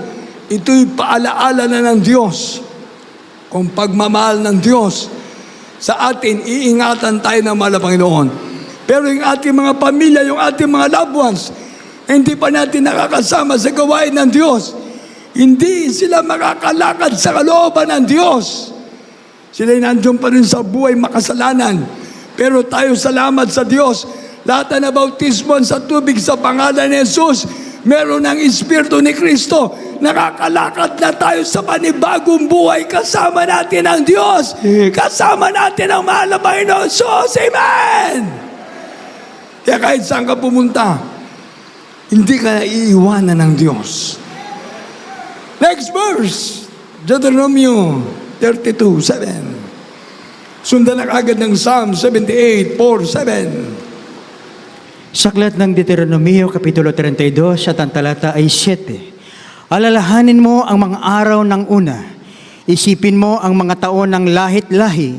ito'y paalaala na ng Diyos. Kung pagmamahal ng Diyos sa atin, iingatan tayo ng mahal na Panginoon. Pero yung ating mga pamilya, yung ating mga loved ones, hindi pa natin nakakasama sa gawain ng Diyos. Hindi sila makakalakad sa kalooban ng Diyos. Sila'y nandiyon pa rin sa buhay makasalanan. Pero tayo salamat sa Diyos. Lahat na bautismon sa tubig sa pangalan ni Jesus, meron ng Espiritu ni Kristo. Nakakalakad na tayo sa panibagong buhay. Kasama natin ang Diyos. Kasama natin ang mahal na Panginoon Jesus. Amen! Kaya kahit saan ka pumunta, hindi ka naiiwanan ng Diyos. Next verse, Deuteronomy 32:7. Sundan na agad ng Psalm 78:4-7. Sa aklat ng Deuteronomio, Kapitulo 32, at ang talata ay 7. Alalahanin mo ang mga araw ng una. Isipin mo ang mga taon ng lahit-lahi.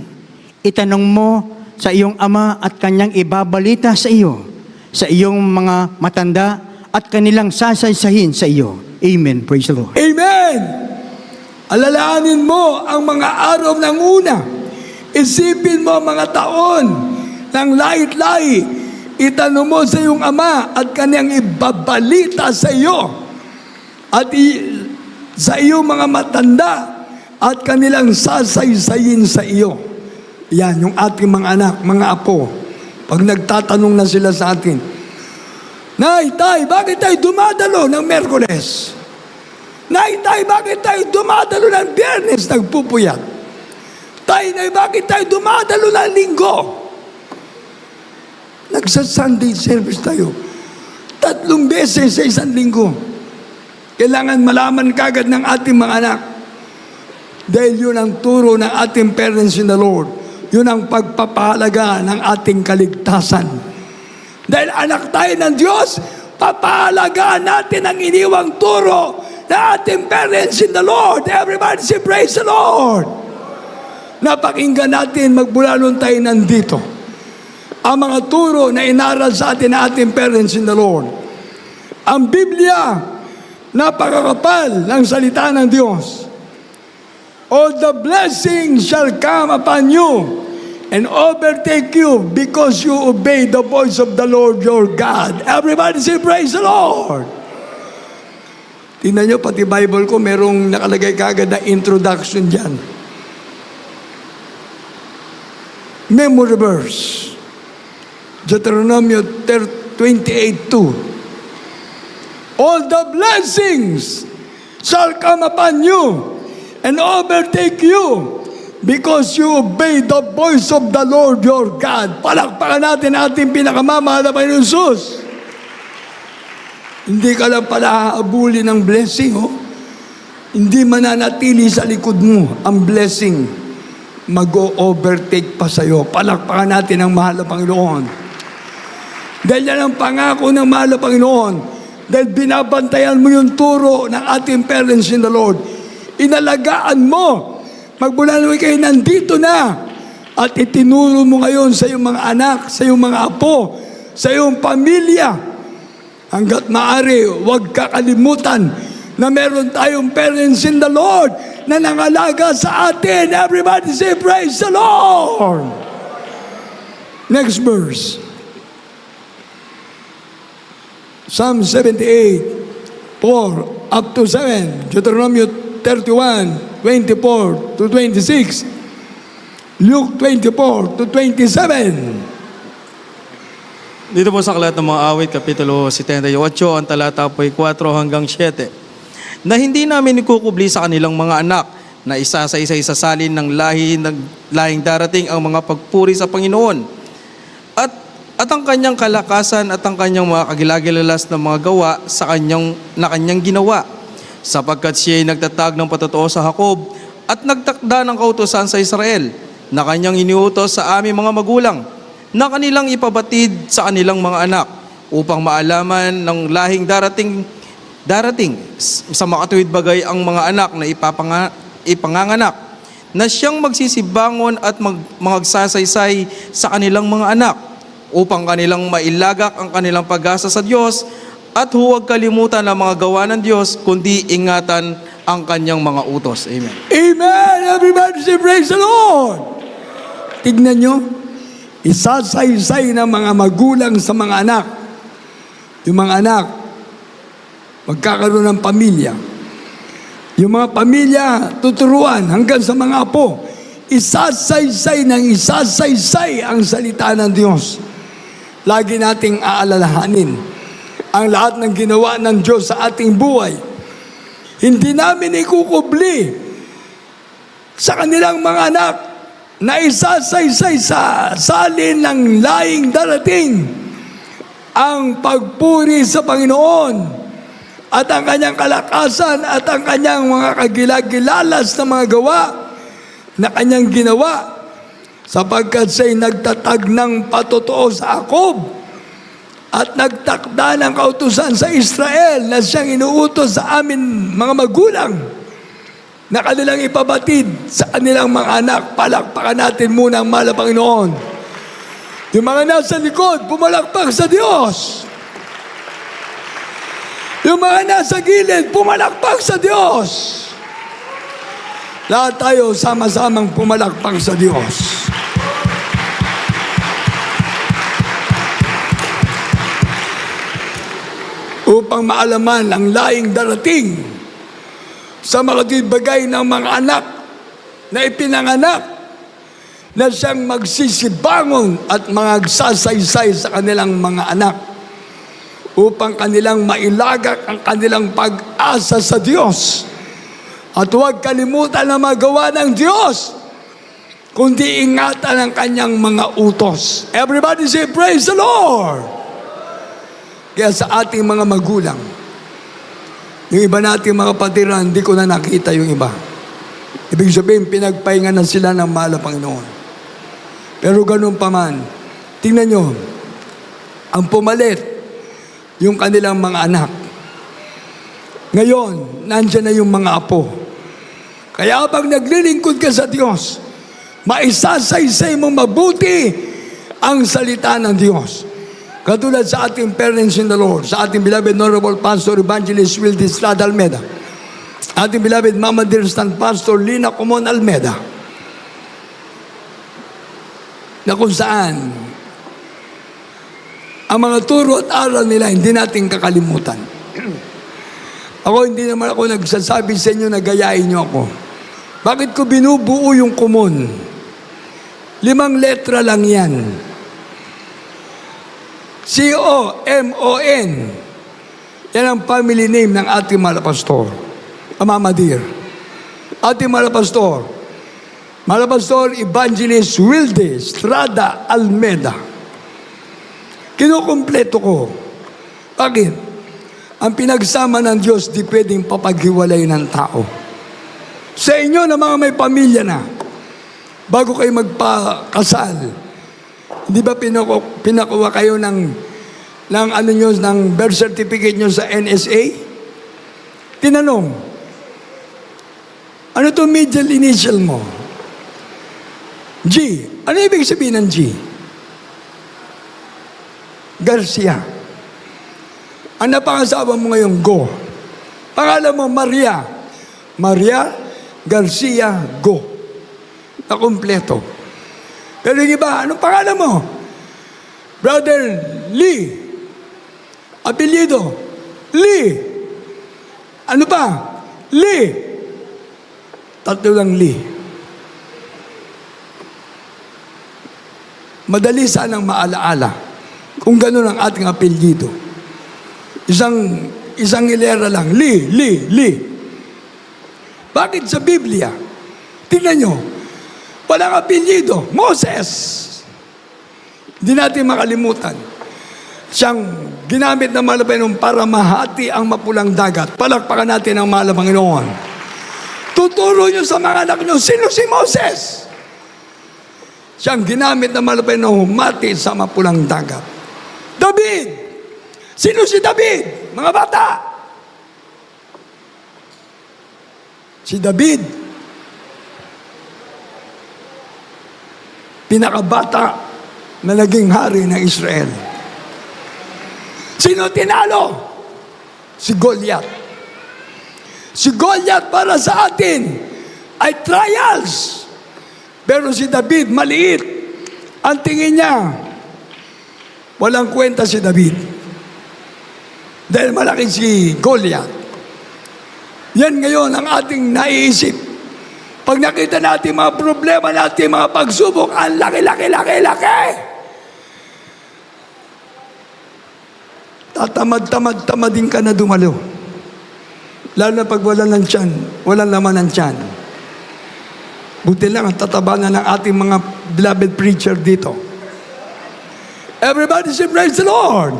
Itanong mo sa iyong ama at kanyang ibabalita sa iyo, sa iyong mga matanda at kanilang sasaysahin sa iyo. Amen. Praise the Lord. Amen! Alalahanin mo ang mga araw ng una. Isipin mo ang mga taon ng lahit-lahi. Itanong mo sa iyong ama at kanyang ibabalita sa iyo. At sa iyong mga matanda at kanilang sasaysayin sa iyo. Yan, yung ating mga anak, mga apo. Pag nagtatanong na sila sa atin, Nay, Tay, bakit tayo dumadalo ng Merkules? Nay, Tay, bakit tayo dumadalo ng Biyernes nagpupuyat? Tay, Nay, bakit tayo dumadalo ng Linggo? Nagsa-Sunday service tayo 3 beses sa isang linggo. Kailangan malaman kagad ng ating mga anak. Dahil yun ang turo ng ating parents in the Lord. Yun ang pagpapahalaga ng ating kaligtasan. Dahil anak tayo ng Diyos, papahalagaan natin ang iniwang turo ng ating parents in the Lord. Everybody say, praise the Lord. Napakinggan natin magmula nung tayo nandito ang mga turo na inaral sa atin ng ating parents in the Lord. Ang Biblia, napakakapal ng salita ng Diyos. All the blessings shall come upon you and overtake you because you obey the voice of the Lord your God. Everybody say, praise the Lord. Tingnan nyo, pati Bible ko, merong nakalagay kagad na introduction dyan. Memory verse. Deuteronomy 28:2. All the blessings shall come upon you and overtake you because you obey the voice of the Lord your God. Palakpakan natin ating pinakamamahal na Panginoon Jesus. Hindi ka lang pala haabulin ng blessing, oh. Hindi mananatili sa likod mo ang blessing. Mag-overtake pa sa'yo. Palakpakan natin ang mahal na Panginoon. Dahil yan ang pangako ng mahal na Panginoon. Dahil binabantayan mo yung turo ng ating parents in the Lord. Inalagaan mo. Magmula nung kayo nandito na. At itinuro mo ngayon sa iyong mga anak, sa iyong mga apo, sa iyong pamilya. Hanggat maaari, huwag kakalimutan na meron tayong parents in the Lord na nangalaga sa atin. Everybody say, praise the Lord! Next verse. Psalm 78, 4 up to 7. Deuteronomy 31, 24 to 26. Luke 24 to 27. Dito po sa Aklat ng mga Awit, Kapitulo 78, ang talata po ay 4 hanggang 7. Na hindi namin ikukubli sa kanilang mga anak na isa sa isa isasalin ng lahing darating ang mga pagpuri sa Panginoon. At ang kanyang kalakasan at ang kanyang mga kagilagilalas na mga gawa sa kanyang ginawa. Sapagkat siya ay nagtatag ng patotoo sa Jacob at nagtakda ng kautusan sa Israel na kanyang iniutos sa aming mga magulang na kanilang ipabatid sa kanilang mga anak upang maalaman ng lahing darating sa makatuwid bagay ang mga anak na ipanganganak na siyang magsisibangon at magsasaysay sa kanilang mga anak upang kanilang mailagak ang kanilang pag-asa sa Diyos at huwag kalimutan ang mga gawa ng Diyos kundi ingatan ang kanyang mga utos. Amen. Amen! Everybody say, praise the Lord! Tignan nyo, isasaysay ng mga magulang sa mga anak. Yung mga anak, magkakaroon ng pamilya. Yung mga pamilya, tuturuan hanggang sa mga apo. Isasaysay ang salita ng Diyos. Lagi nating aalalahanin ang lahat ng ginawa ng Diyos sa ating buhay. Hindi namin ikukubli sa kanilang mga anak na isasaysay sa salin ng lahing darating ang pagpuri sa Panginoon at ang kanyang kalakasan at ang kanyang mga kagilagilalas na mga gawa na kanyang ginawa sapagkat siya'y nagtatag ng patotoo sa Jacob at nagtakda ng kautusan sa Israel na siyang inuutos sa amin mga magulang na kanilang ipabatid sa kanilang mga anak. Palakpakan natin muna ang mahal na Panginoon. Yung mga nasa likod, pumalakpak sa Diyos. Yung mga nasa gilid, pumalakpak sa Diyos. Lahat tayo sama-samang pumalakpak sa Diyos. Upang maalaman ang lahing darating sa mga bagay ng mga anak na ipinanganak na siyang magsisibangon at magsasaysay sa kanilang mga anak upang kanilang mailagak ang kanilang pag-asa sa Diyos. At huwag kalimutan na magawa ng Diyos, kundi ingatan ang kanyang mga utos. Everybody say, praise the Lord! Kaya sa ating mga magulang, yung iba nating mga kapatiran, hindi ko na nakita yung iba. Ibig sabihin, pinagpahinga na sila ng mahal na Panginoon. Pero ganun pa man, tingnan nyo, ang pumalit, yung kanilang mga anak. Ngayon, nandyan na yung mga apo. Kaya habang naglilingkod ka sa Diyos, maisasaysay mong mabuti ang salita ng Diyos. Katulad sa ating parents in the Lord, sa ating beloved Honorable Pastor Evangelist Wilde Estrada Almeda, ating beloved Mama Dear Stand Pastor Lina Comon Almeda, na kung saan ang mga turo at aral nila hindi natin kakalimutan. Hindi naman ako nagsasabi sa inyo na gayahin niyo ako. Bakit ko binubuo yung Comon? 5 letra lang yan. C-O-M-O-N. Yan ang family name ng ating mahal na pastor. Mama Dear. Ating mahal na pastor. Mahal na pastor Evangelist Wilde Estrada Almeda. Kinukumpleto ko. Bakit? Ang pinagsama ng Diyos di pwedeng papaghiwalay ng tao. Sa inyo na mga may pamilya na, bago kayo magpakasal, di ba pinakuha kayo ng ng ano nyo, ng birth certificate nyo sa NSA? Tinanong, ano to middle initial mo? G. Ano ibig sabihin ng G? Garcia. Ang napangasawa mo ngayon, Go. Pangalan mo, Maria. Maria Garcia Go. Na kumpleto. Pero yung iba, anong pangalan mo? Brother Lee. Apelyido, Lee. Ano pa? Lee. Tatlo lang Lee. Madali sanang maalaala kung gano'n ang ating apelyido. Isang hilera lang, Lee. Bakit sa Biblia? Tingnan nyo, walang apelyido, Moses. Hindi natin makalimutan. Siyang ginamit ng mahal na Panginoon para mahati ang mapulang dagat. Palakpakan natin ang mahal na Panginoon. Tuturo nyo sa mga anak nyo, sino si Moses? Siyang ginamit ng mahal na Panginoon humati sa mapulang dagat. David! Sino si David? Mga bata! Si David, pinakabata na naging hari ng Israel. Sino tinalo? Si Goliath. Si Goliath para sa atin ay trials. Pero si David, maliit. Ang tingin niya, walang kwenta si David. Dahil malaki si Goliath. Yan ngayon ang ating naiisip. Pag nakita natin mga problema natin, mga pagsubok, ang laki. Tatamad-tamadin ka na dumalo. Lalo na pag wala ng tiyan, walang laman ng tiyan. Buti lang ang tataba na ng ating mga beloved preacher dito. Everybody say, praise the Lord!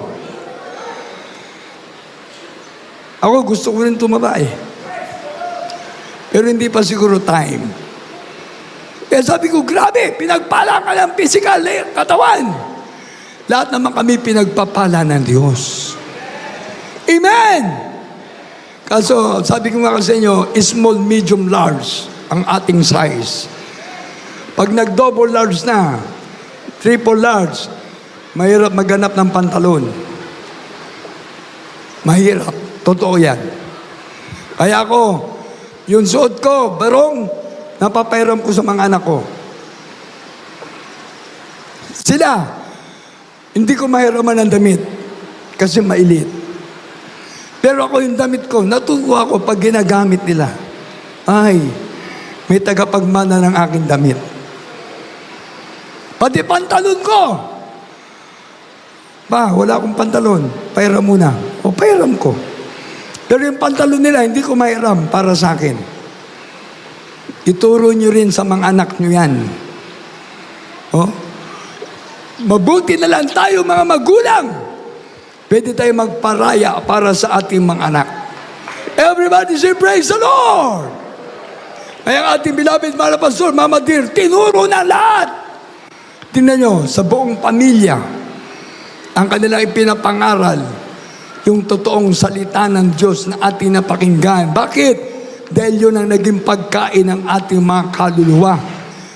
Ako gusto ko rin tumaba eh. Pero hindi pa siguro time. Kaya sabi ko, grabe, pinagpala ka ng physical katawan. Lahat naman kami pinagpapala ng Diyos. Amen! Kaso, sabi ko nga sa inyo, small, medium, large ang ating size. Pag nag-double large na, triple large, mahirap maghanap ng pantalon. Mahirap. Totoo yan. Kaya ako, yung suot ko, barong, napapairam ko sa mga anak ko. Sila, hindi ko mahiraman ng damit kasi mailit. Pero ako yung damit ko, natutuwa ako pag ginagamit nila. Ay, may tagapagmana ng aking damit. Pati pantalon ko. Ba, wala akong pantalon. Pairam muna. O, pairam ko. Pero yung pantalon nila, hindi ko mairam para sa akin. Ituro nyo rin sa mga anak nyo yan. Oh? Mabuti na lang tayo mga magulang. Pwede tayo magparaya para sa ating mga anak. Everybody say, praise the Lord! Ay ang ating beloved mga pastor, Mama Dear, tinuro na lahat. Tingnan nyo, sa buong pamilya, ang kanilang ipinapangaral, yung totoong salita ng Diyos na ating napakinggan. Bakit? Dahil yun ang naging pagkain ng ating mga kaluluwa.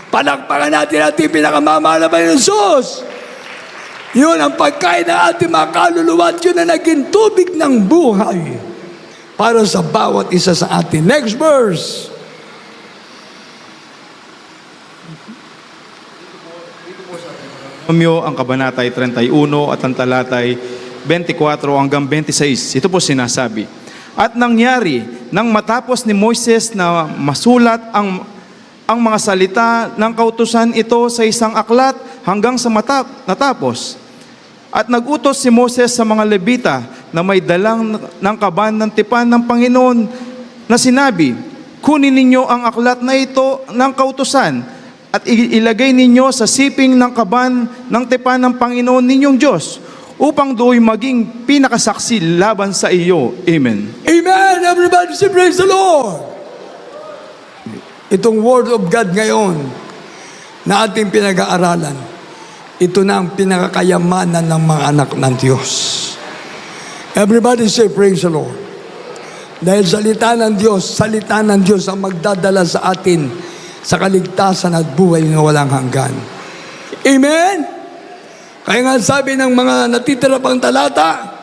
Palakpakan natin ating pinakamamahal na Panginoon Jesus. Yun ang pagkain ng ating mga kaluluwa at yun ang naging tubig ng buhay para sa bawat isa sa atin. Next verse. Romeo, ang kabanatay 31 at ang talatay 24 hanggang 26. Ito po sinasabi. At nangyari, nang matapos ni Moises na masulat ang mga salita ng kautusan ito sa isang aklat hanggang sa natapos. At nagutos si Moses sa mga Levita na may dalang ng kaban ng tipan ng Panginoon na sinabi, kunin ninyo ang aklat na ito ng kautusan at ilagay ninyo sa siping ng kaban ng tipan ng Panginoon ninyong Diyos upang do'y maging pinakasaksi laban sa iyo. Amen. Amen! Everybody say, praise the Lord! Itong Word of God ngayon na ating pinag-aaralan, ito na ang pinakakayamanan ng mga anak ng Diyos. Everybody say, praise the Lord. Dahil salita ng Diyos ang magdadala sa atin sa kaligtasan at buhay na walang hanggan. Amen? Kaya nga sabi ng mga natitira pang talata,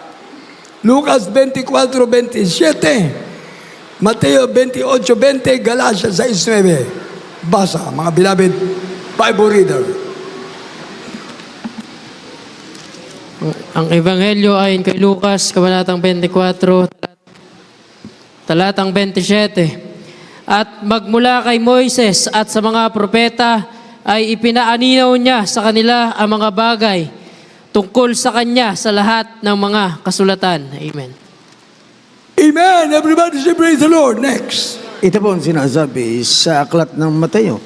Lucas 24:27, Mateo 28:20, Galatia 6:9. Basa, mga beloved Bible reader. Ang Ebanghelyo ayon kay Lucas, Kabanatang 24, talatang 27. At magmula kay Moises at sa mga propeta ay ipinaaninaw niya sa kanila ang mga bagay tungkol sa kanya sa lahat ng mga kasulatan. Amen. Amen! Everybody say, praise the Lord. Next. Ito po ang sinasabi sa aklat ng Mateo.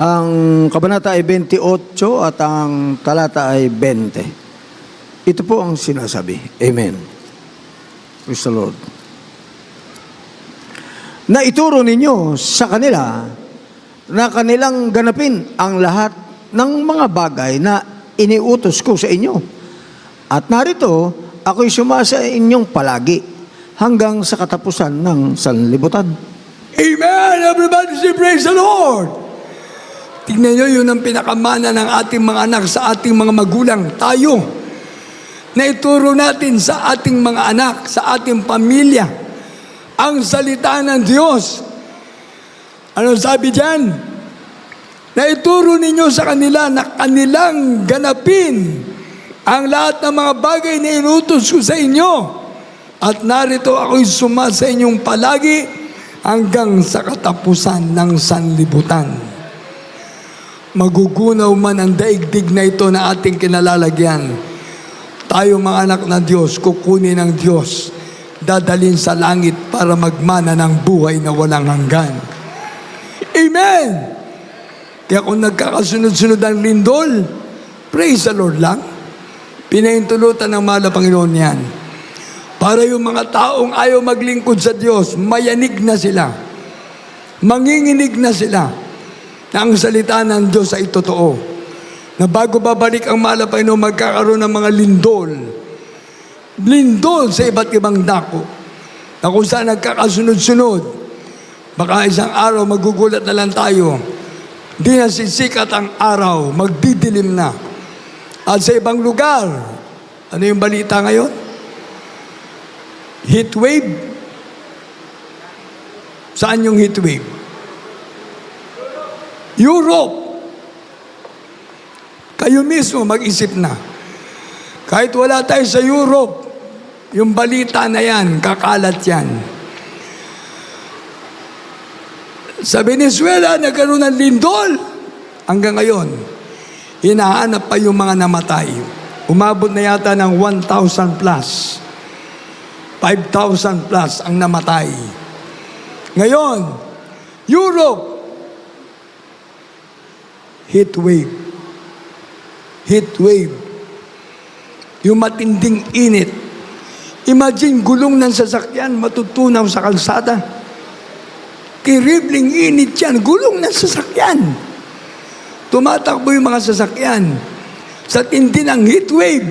Ang kabanata ay 28 at ang talata ay 20. Ito po ang sinasabi. Amen. Praise the Lord. Na ituro ninyo sa kanila na kanilang ganapin ang lahat ng mga bagay na iniutos ko sa inyo. At narito, ako'y sumasa inyong palagi hanggang sa katapusan ng sanlibutan. Amen! Everybody say, praise the Lord! Tingnan nyo, yun ang pinakamana ng ating mga anak sa ating mga magulang. Tayo, na ituro natin sa ating mga anak, sa ating pamilya, ang salita ng Diyos. Ano sabi diyan? Na ituro ninyo sa kanila na kanilang ganapin ang lahat ng mga bagay na inutos ko sa inyo. At narito ako'y suma sa inyong palagi hanggang sa katapusan ng sanlibutan. Magugunaw man ang daigdig na ito na ating kinalalagyan. Tayo mga anak ng Diyos, kukunin ng Diyos, dadalhin sa langit para magmana ng buhay na walang hanggan. Amen! Kaya kung nagkakasunod-sunod ang lindol, praise the Lord lang. Pinahintulutan ng mahal na Panginoon yan. Para yung mga taong ayaw maglingkod sa Diyos, mayanig na sila. Manginginig na sila na ang salita ng Diyos ay totoo. Na bago babalik ang mahal na Panginoon, magkakaroon ng mga lindol. Lindol sa iba't ibang dako. Na kung saan nagkakasunod-sunod, baka isang araw magugulat na lang tayo. Di na sisikat ang araw, magdidilim na. At sa ibang lugar, ano yung balita ngayon? Heat wave. Saan yung heat wave? Europe. Kayo mismo mag-isip na. Kahit wala tayo sa Europe, yung balita na yan, kakalat yan. Sa Venezuela, nagkaroon ng lindol. Hanggang ngayon, hinahanap pa yung mga namatay. Umabot na yata ng 1,000 plus. 5,000 plus ang namatay. Ngayon, Europe, heat wave. Heat wave. Yung matinding init. Imagine, gulong ng sasakyan, matutunaw sa kalsada. Terribling init yan, gulong ng sasakyan. Tumatakbo yung mga sasakyan. Sa tindi ng heat wave,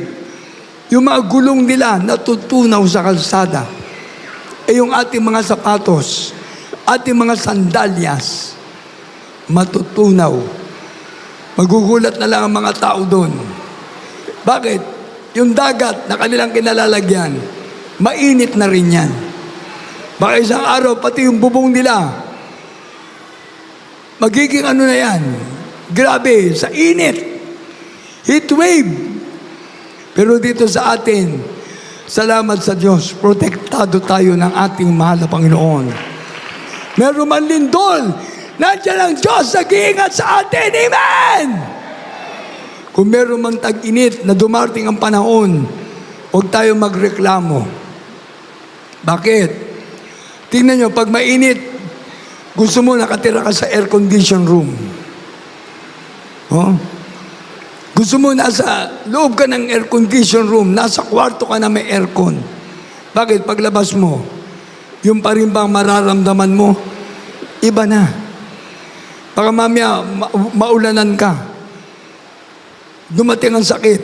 yung mga gulong nila natutunaw sa kalsada. Yung ating mga sapatos, ating mga sandalyas, matutunaw. Magugulat na lang ang mga tao doon. Bakit? Yung dagat na kanilang kinalalagyan, mainit na rin yan. Baka isang araw, pati yung bubong nila, magiging ano na yan, grabe, sa init. Heat wave. Pero dito sa atin, salamat sa Diyos, protektado tayo ng ating mahal na Panginoon. Meron man lindol, nandiyan ang Diyos nag-iingat sa atin. Amen! Kung meron man tag-init na dumarting ang panahon, huwag tayo magreklamo. Bakit? Tingnan nyo, pag mainit, gusto mo nakatira ka sa air condition room. Oh? Gusto mo nasa loob ka ng air condition room, nasa kwarto ka na may aircon. Bakit? Paglabas mo, yung pa rin bang mararamdaman mo, iba na. Baka mamaya, maulanan ka. Dumating ang sakit.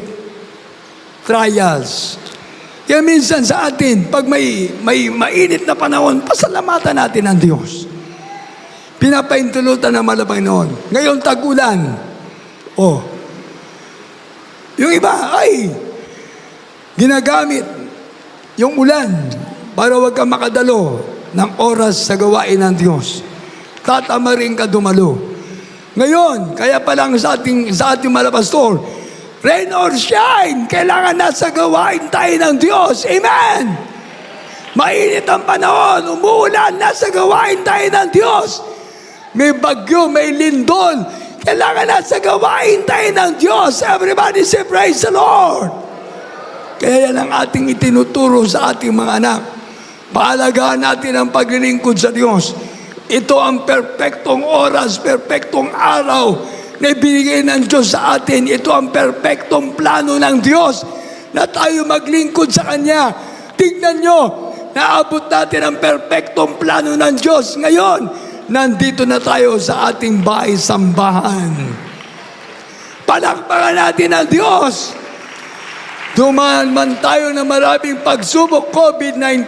Trials. Kaya minsan sa atin, pag may mainit na panahon, pasalamatan natin ang Diyos. Pinapaintulutan ng malabang noon. Ngayon, tag-ulan. Oh. Yung iba ay ginagamit yung ulan para wag kang makadalo ng oras sa gawain ng Diyos. Tatama rin ka dumalo. Ngayon, kaya pa lang sa ating mga pastor, rain or shine, kailangan nasa gawain tayo ng Diyos. Amen! Mainit ang panahon, umuulan, nasa gawain tayo ng Diyos. May bagyo, may lindol, kailangan nasa gawain tayo ng Diyos. Everybody say, praise the Lord! Kaya yan ang ating itinuturo sa ating mga anak. Paalagaan natin ang paglilingkod sa Diyos. Ito ang perpektong oras, perpektong araw na ibinigay ng Diyos sa atin. Ito ang perpektong plano ng Diyos na tayo maglingkod sa Kanya. Tignan nyo, naabot natin ang perpektong plano ng Diyos. Ngayon, nandito na tayo sa ating bahay-sambahan. Palakpakan natin ang Diyos. Dumaan man tayo ng maraming pagsubok, COVID-19,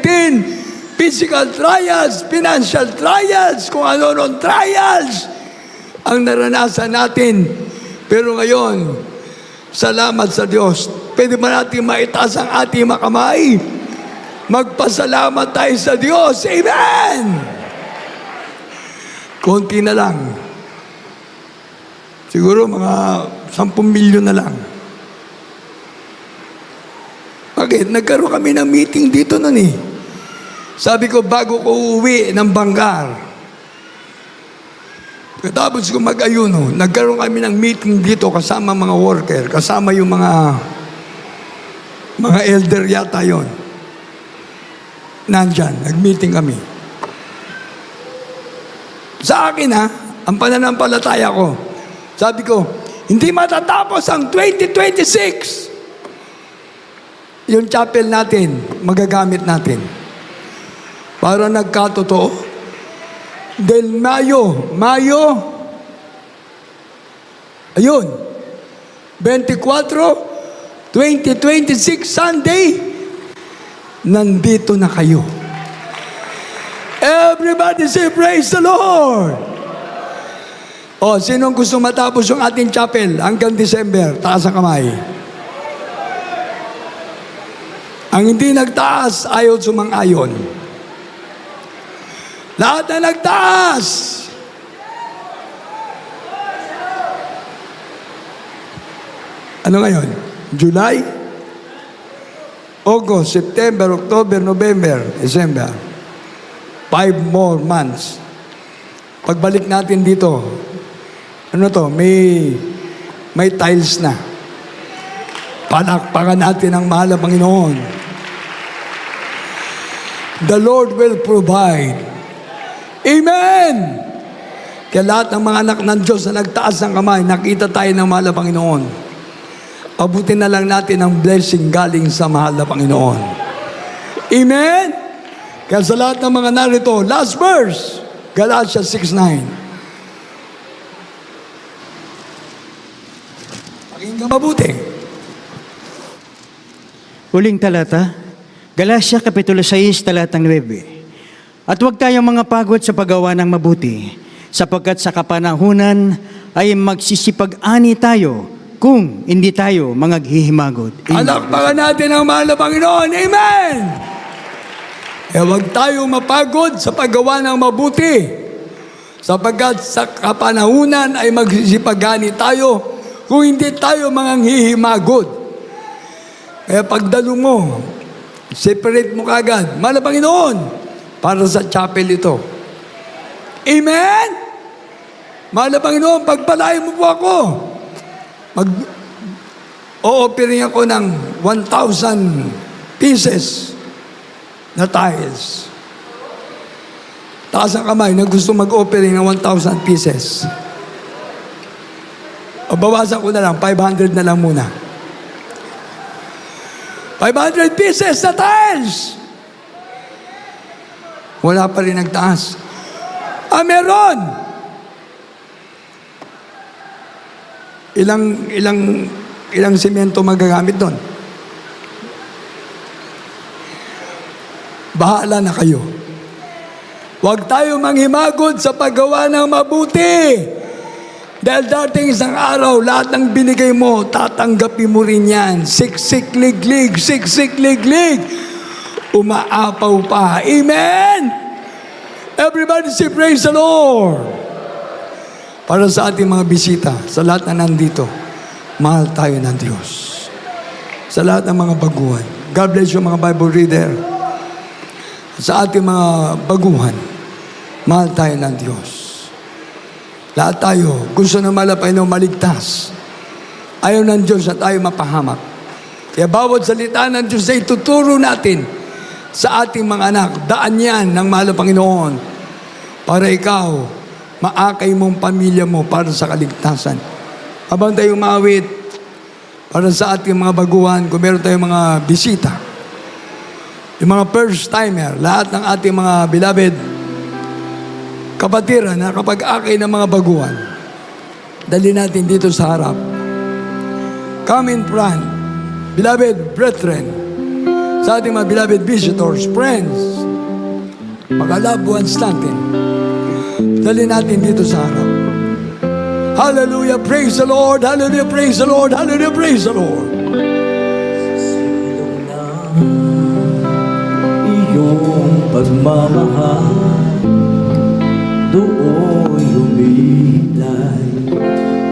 physical trials, financial trials, kung ano-anong trials ang naranasan natin. Pero ngayon, salamat sa Diyos. Pwede ba natin maitaas ang ating makamay? Magpasalamat tayo sa Diyos. Amen! Konti na lang. Siguro mga 10 milyon na lang. Bakit? Nagkaroon kami ng meeting dito nun eh. Sabi ko, bago ko uuwi ng Bangar, katapos ko mag-ayuno, nagkaroon kami ng meeting dito kasama mga worker, kasama yung mga elder yata yon. Nandyan, nag-meeting kami. Sa akin ang pananampalataya ko, sabi ko, hindi matatapos ang 2026. Yung chapel natin, magagamit natin. Para nagkatotoo. Del Mayo, ayun, 24, 2026 Sunday, nandito na kayo. Everybody say, praise the Lord! O, sinong gusto matapos yung ating chapel hanggang December? Taas ang kamay. Ang hindi nagtaas, ayaw sumang-ayon. Lahat na nagtaas. Ano ngayon? July? August, September, October, November, December. 5 more months. Pagbalik natin dito, ano to, may tiles na. Palakpakan natin ang mahal na Panginoon. The Lord will provide. Amen! Kaya lahat ng mga anak ng Diyos na nagtaas ng kamay, nakita tayo ng mahal na Panginoon. Abutin na lang natin ang blessing galing sa mahal na Panginoon. Amen? Kaya sa lahat ng mga narito, last verse, Galatians 6:9. Pakinggan mabuti. Huling talata, Galatia Kapitulo 6, talatang 9. At huwag tayong mga pagod sa paggawa ng mabuti, sapagkat sa kapanahunan ay magsisipag-ani tayo kung hindi tayo mangaghihimagod. Alakpakan natin ang mahal na Panginoon. Amen! Kaya huwag tayong mapagod sa paggawa ng mabuti, sapagkat sa kapanahunan ay magsisipag-ani tayo kung hindi tayo mangaghihimagod. Kaya pagdalo mo, separate mo kagad. Mahal na Panginoon, para sa chapel ito. Amen? Mahal na Panginoon, pagpalain mo po ako. O-offering ako ng 1,000 pieces na tiles. Taas ang kamay na gusto mag-offering ng 1,000 pieces. O bawasan ko na lang, 500 na lang muna. 500 pieces na tiles! Wala pa rin nagtaas. Meron! Ilang semento magagamit doon? bahala na kayo. Huwag tayo manghimagod sa paggawa ng mabuti. Dahil dating isang araw, lahat ng binigay mo, tatanggapin mo rin yan. Siksik, liglig, siksik, liglig. Umaapaw pa. Amen! Everybody say praise the Lord. Para sa ating mga bisita, sa lahat na nandito, mahal tayo ng Diyos. Sa lahat ng mga baguhan. God bless you mga Bible reader. Sa ating mga baguhan, mahal tayo ng Diyos. Lahat tayo, gusto na malapay na maligtas. Ayaw ng Diyos na tayo mapahamak. Kaya bawat salita ng Diyos ay tuturo natin sa ating mga anak. Daan yan ng mahal na Panginoon para ikaw, maakay mong pamilya mo para sa kaligtasan. Habang tayo maawit para sa ating mga baguhan, kung meron tayong mga bisita, yung mga first timer, lahat ng ating mga beloved kapatiran na kapag akay ng mga baguhan, dali natin dito sa harap. Come in front, beloved brethren, sa ating mga beloved visitors, friends, mga loved ones natin, dali natin dito sa harap. Hallelujah, praise the Lord, hallelujah, praise the Lord, hallelujah, praise the Lord. Iyong pagmamahal doon humilay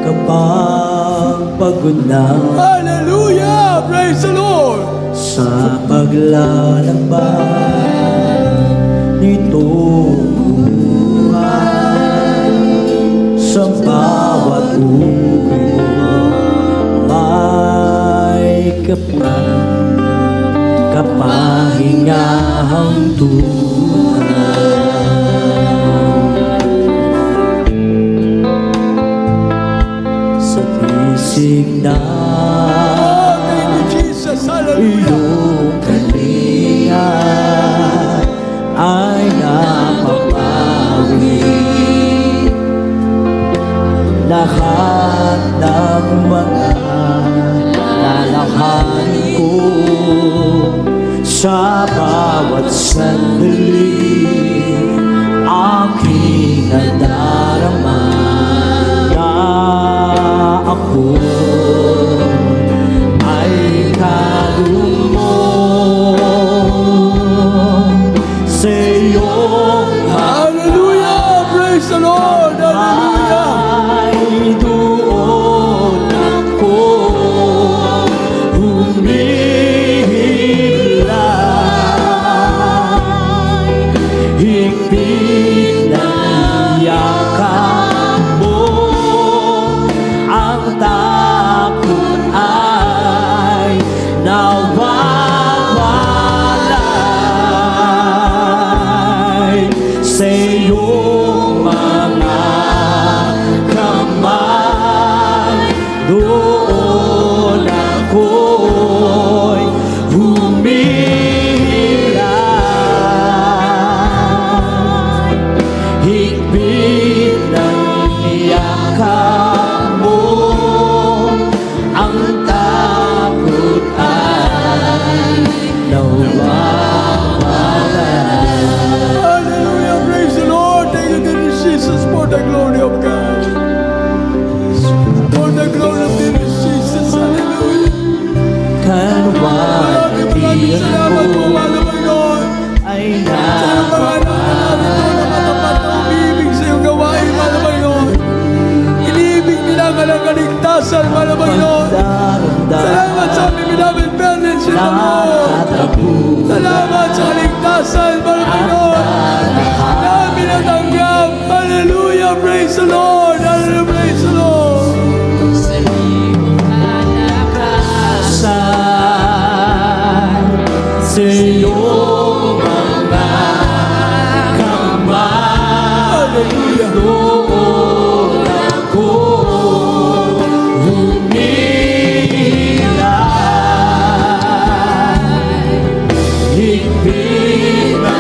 kapag pagod na Hallelujah, praise the Lord. sa paglalakbay nitong buhay. Sa bawat uri mo may kapahingahang tunay. Sa bisig na Thank you, Jesus, hallelujah. iyong kalinga ay napapawi. Lahat ng mga lalahanin ko sa bawat sandali, aking nadarama na ako ay kalumong sa iyong Hallelujah, praise the Lord, hallelujah. ay doon ako humihilay. Higpit na iyakan mo, ang takot ay nawawalay sa iyong mga kamay. Doon ako'y humihilay. Higpit ng iyakan mo, ang takot ay nawawalay. Hallelujah, praise the Lord. Thank you, dear Jesus, for the glory of God. For the glory of dear Jesus, hallelujah. Maraming salamat po, mahal na Panginoon. Ay Sa iyong mga anak na narito na matapat na umibig sa iyong gawain, mahal na Panginoon. Iniibig nila ka ng kaligtasan, mahal na Panginoon. Salamat sa aming beloved parents in the Lord. Salamat sa kaligtasan, mahal na Panginoon. Namin natanggap. Hallelujah, praise the Lord. Hallelujah, praise the Lord. Sa iyong mga kamay, doon ako humilay. Higpit na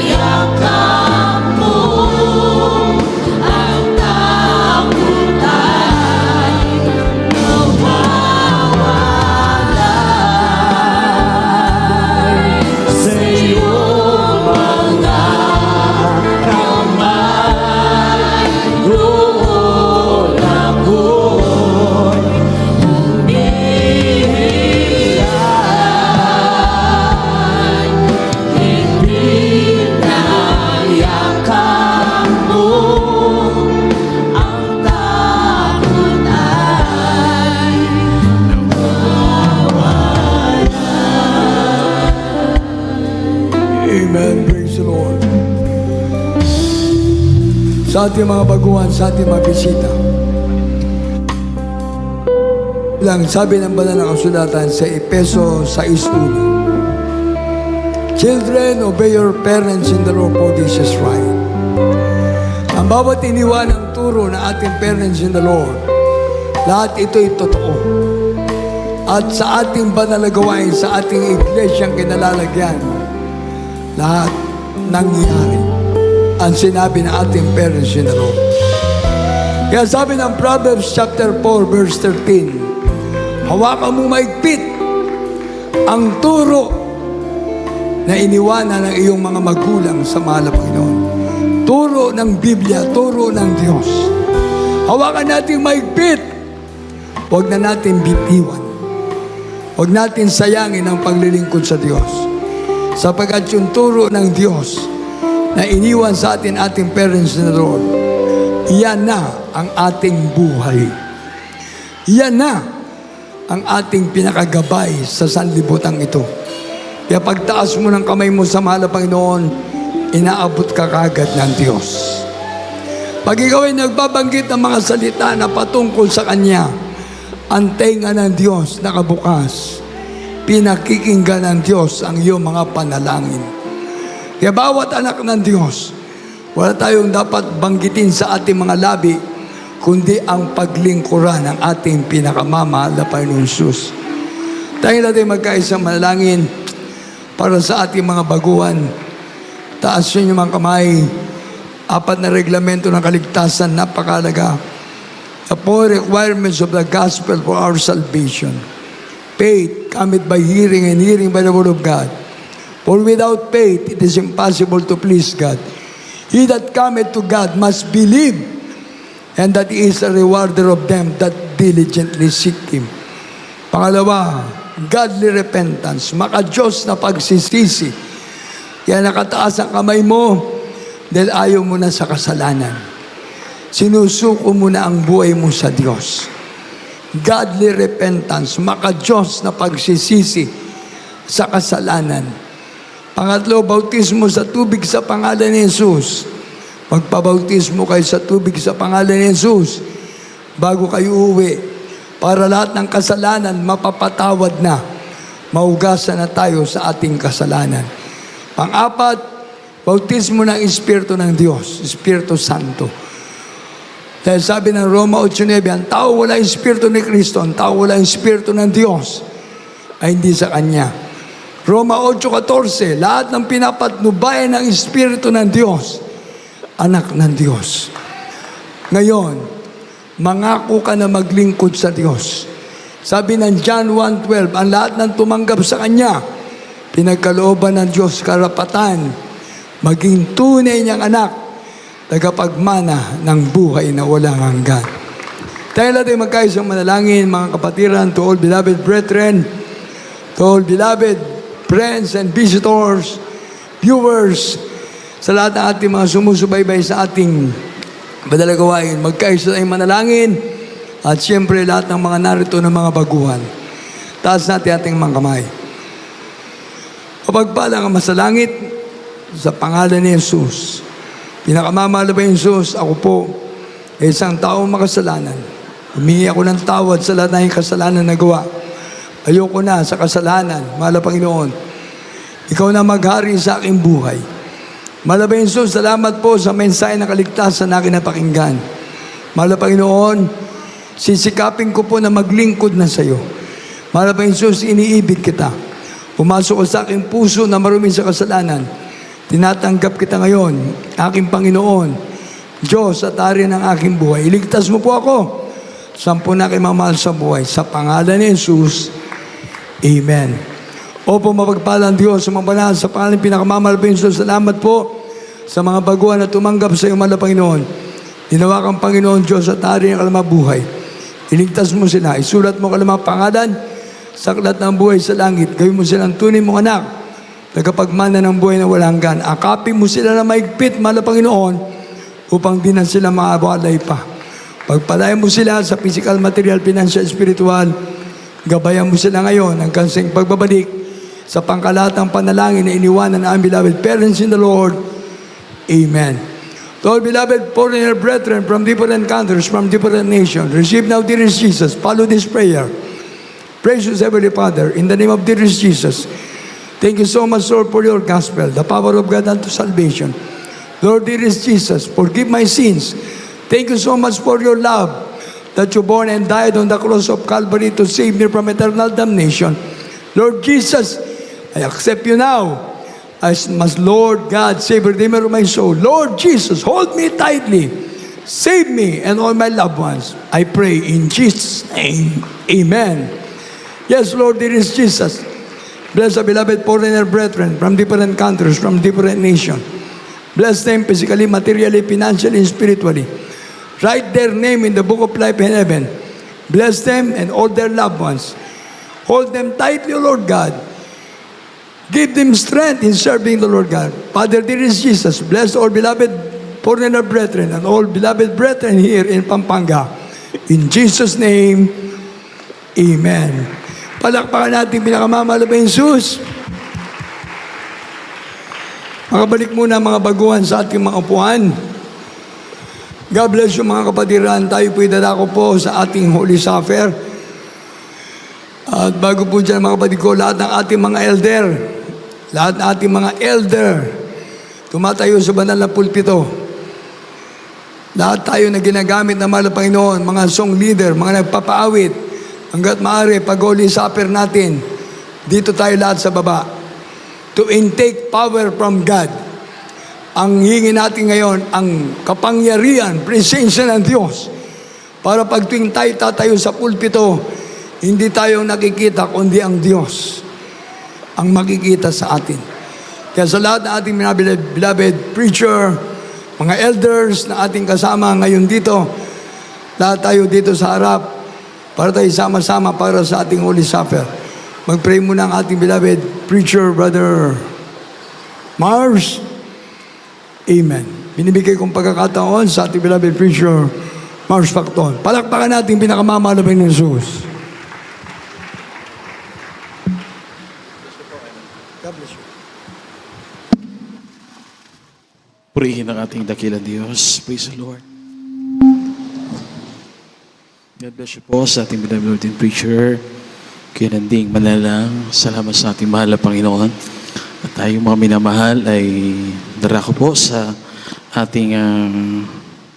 yakap mo, ang takot ay nawawalay. sa ating mga baguhan, sa ating mga bisita. Lang sabi ng banal na kasulatan sa Efeso 6:1. Children, obey your parents in the Lord, for this is right. Ang bawat iniwan ng turo ng ating parents in the Lord, lahat ito'y totoo. At sa ating banal na gawain, sa ating iglesyang kinalalagyan, lahat nangyari ang sinabi ng ating parents in the Lord. Kaya sabi ng Proverbs chapter 4 verse 13, hawakan mo maigpit ang turo na iniwanan ng iyong mga magulang sa mahal na Panginoon. Turo ng Biblia, turo ng Diyos. Hawakan natin maigpit. Huwag na natin bitiwan. Huwag natin sayangin ang paglilingkod sa Diyos. Sapagkat yung turo ng Diyos na iniwan sa atin ating parents in the Lord, iyan na ang ating buhay. Iyan na ang ating pinakagabay sa sanlibutan ito. Kaya pagtaas mo ng kamay mo sa mahal na Panginoon, inaabot ka kagad ng Diyos. Pag ikaw ay nagbabanggit ng mga salita na patungkol sa Kanya, ang tenga ng Diyos nakabukas. Pinakikinggan ng Diyos ang iyong mga panalangin. Kaya bawat anak ng Diyos, wala tayong dapat banggitin sa ating mga labi, kundi ang paglingkuran ng ating pinakamamahal na Panginoon Jesus. Tayo natin magkaisang manalangin para sa ating mga baguhan. Taas yun yung mga kamay. 4 na reglamento ng kaligtasan, napakalaga. The 4 requirements of the gospel for our salvation. Faith cometh by hearing, and hearing by the word of God. For without faith, it is impossible to please God. He that cometh to God must believe, and that He is a rewarder of them that diligently seek Him. Pangalawa, godly repentance, maka-Diyos na pagsisisi. Kaya nakataas ang kamay mo dahil ayaw mo na sa kasalanan. Sinusuko mo na ang buhay mo sa Diyos. Godly repentance, maka-Diyos na pagsisisi sa kasalanan. Pangatlo, bautismo sa tubig sa pangalan ni Jesus. Magpabautismo kayo sa tubig sa pangalan ni Jesus bago kayo uwi, para lahat ng kasalanan mapapatawad na. Maugasan na tayo sa ating kasalanan. Pang-apat, bautismo ng Espiritu ng Diyos, Espiritu Santo. Dahil sabi ng Roma 8:9, ang tao wala Espiritu ni Kristo, ang tao wala Espiritu ng Diyos, ay hindi sa Kanya. Roma 8:14, lahat ng pinapatnubayan ng Espiritu ng Diyos, anak ng Diyos. Ngayon, mangako ka na maglingkod sa Diyos. Sabi ng John 1:12, ang lahat ng tumanggap sa Kanya, pinagkalooban ng Diyos karapatan, maging tunay niyang anak, tagapagmana ng buhay na walang hanggan. Tayo natin magkaisang manalangin, mga kapatiran, to all beloved brethren, to all beloved friends and visitors, viewers, sa lahat ng ating mga sumusubaybay sa ating banal na gawain, magkaisa tayong manalangin, at siyempre lahat ng mga narito ng mga baguhan. Taas natin ating mga kamay. Kapagpala ka masalangit sa pangalan ni Jesus. Pinakamamahal ba Jesus, ako po, isang taong makasalanan. Humingi ako ng tawad sa lahat ng kasalanan na gawa. Ayoko na sa kasalanan, mahal na Panginoon. Ikaw na maghari sa aking buhay. Mahal na Jesus, salamat po sa mensahe na kaligtasan na akin napakinggan. Mahal na Panginoon, sisikapin ko po na maglingkod na sa iyo. Mahal na Jesus, iniibig kita. Pumasok ko sa aking puso na marumi sa kasalanan. Tinatanggap kita ngayon, aking Panginoon, Diyos at Ari ng aking buhay. Iligtas mo po ako. Sampu na kayo mamahal sa buhay. Sa pangalan ni Jesus, Amen. Opo, mapagpalang Diyos, sa mga banal, sa pangalan ng pinakamamahal po Jesus, salamat po sa mga baguhan na tumanggap sa iyo, mahal na Panginoon. Dinawa kang Panginoon, Diyos at Ari ng kalamang buhay. Iligtas mo sila. Isulat mo kalamang pangalan sa aklat ng buhay sa langit. Gawin mo silang tunay mong anak, tagapagmana ng buhay na walang hanggan. Akapin mo sila na maigpit, mahal na Panginoon, upang di na sila maabalay pa. Pagpalayan mo sila sa physical, material, financial, spiritual. Gabayan mo sila ngayon hanggang sa pagbabalik sa pangkalatang panalangin na iniwanan ng aming beloved parents in the Lord. Amen. To all beloved foreigner brethren from different countries, from different nations, receive now, dearest Jesus. Follow this prayer. Precious Heavenly Father, in the name of dearest Jesus, thank you so much, Lord, for your gospel, the power of God unto salvation. Lord, dearest Jesus, forgive my sins. Thank you so much for your love that you born and died on the cross of Calvary to save me from eternal damnation. Lord Jesus, I accept you now as my Lord God, Savior, Redeemer of my soul. Lord Jesus, hold me tightly. Save me and all my loved ones. I pray in Jesus' name. Amen. Yes, Lord, dearest Jesus, bless the beloved foreigner brethren from different countries, from different nations. Bless them physically, materially, financially, and spiritually. Write their name in the book of life in heaven. Bless them and all their loved ones. Hold them tightly, O Lord God. Give them strength in serving the Lord God. Father, dearest Jesus, bless all beloved foreigner brethren and all beloved brethren here in Pampanga. In Jesus' name, Amen. Palakpakan natin pinakamamahal na Jesus. Makabalik muna mga baguhan sa ating mga upuan. God bless you mga kapatiran. Tayo po'y dadako po sa ating Holy Supper. At bago po dyan mga kapatid ko, lahat ng ating mga elder, tumatayo sa banal na pulpito. Lahat tayo na ginagamit ng mahal na Panginoon, mga song leader, mga nagpapaawit, hanggat maaari, pag Holy Supper natin, dito tayo lahat sa baba. To intake power from God. Ang hingi natin ngayon, ang kapangyarihan, presensya ng Diyos. Para pag tuwing tayo tatayo sa pulpito, hindi tayo nakikita, kundi ang Diyos ang makikita sa atin. Kaya sa lahat ng ating beloved preacher, mga elders na ating kasama ngayon dito, lahat tayo dito sa harap, para tayo sama-sama para sa ating Holy Supper. Mag-pray muna ang ating beloved preacher, Brother Mars. Amen. Binibigay kong pagkakataon sa ating beloved preacher, Mars Facton. Palakpakan natin pinakamamahal ng Jesus. Purihin ang ating dakilang Diyos. Praise the Lord. God bless you po sa ating beloved preacher. Kinanding manalang. Salamat sa ating mahal na Panginoon. At tayong mga minamahal ay darako po sa ating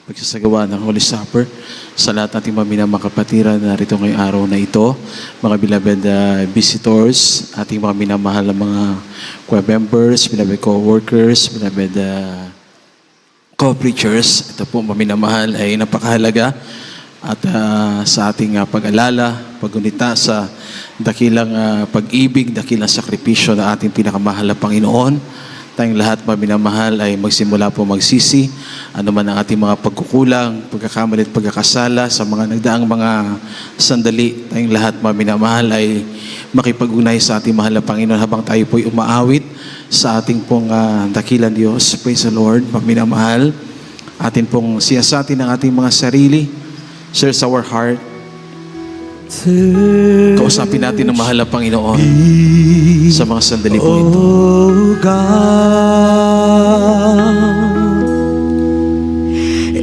pagsasagawa ng Holy Supper. Sa lahat nating mga minamahal kapatiran na rito ngayong araw na ito, mga beloved visitors, ating mga minamahal na mga co-members, beloved co-workers, beloved co-preachers, ito po maminamahal ay napakahalaga at sa ating pag-alala, pag-unita sa dakilang pag-ibig, dakilang sakripisyo na ating pinakamahal na Panginoon. Tayong lahat maminamahal ay magsimula po magsisi, ano man ang ating mga pagkukulang, pagkakamali at pagkakasala sa mga nagdaang mga sandali. Tayong lahat maminamahal ay makipag-unay sa ating mahal na Panginoon habang tayo po'y umaawit sa ating pong dakilang Diyos. Praise the Lord, maminamahal. Atin pong siyasatin ang ating mga sarili. Search our heart. Kausapin natin ang mahal na Panginoon sa mga sandali po ito. Oh God,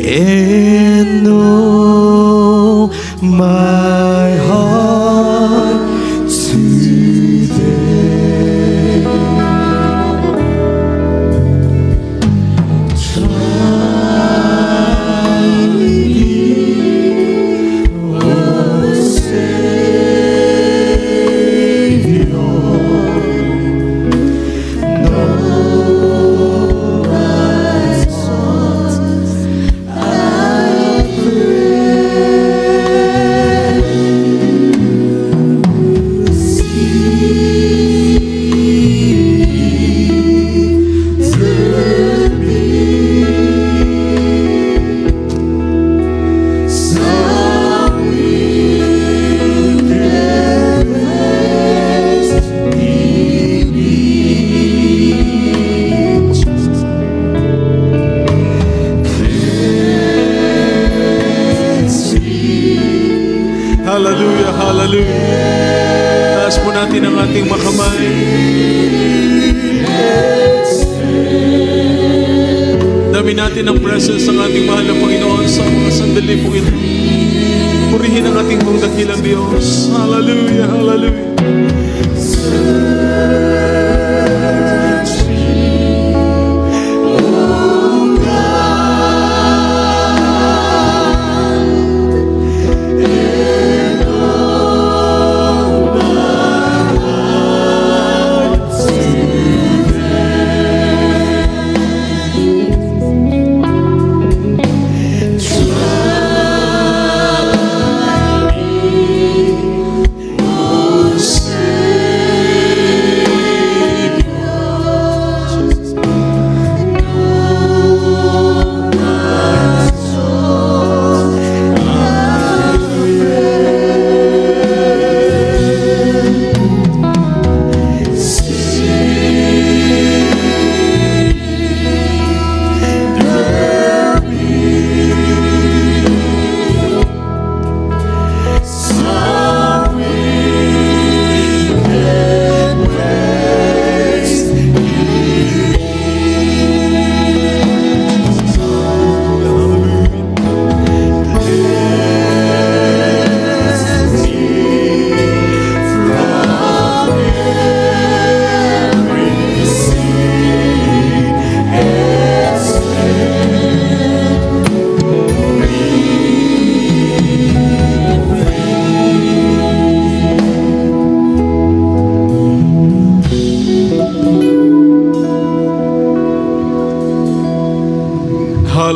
and know my heart today. Try me, oh Savior. Hallelujah, hallelujah. Taas po natin ang ating mga kamay. Damdamin natin ang presence ng ating mahal na Panginoon sa mga sandali po ito. Purihin ang ating pong dakilang Diyos. Hallelujah, hallelujah.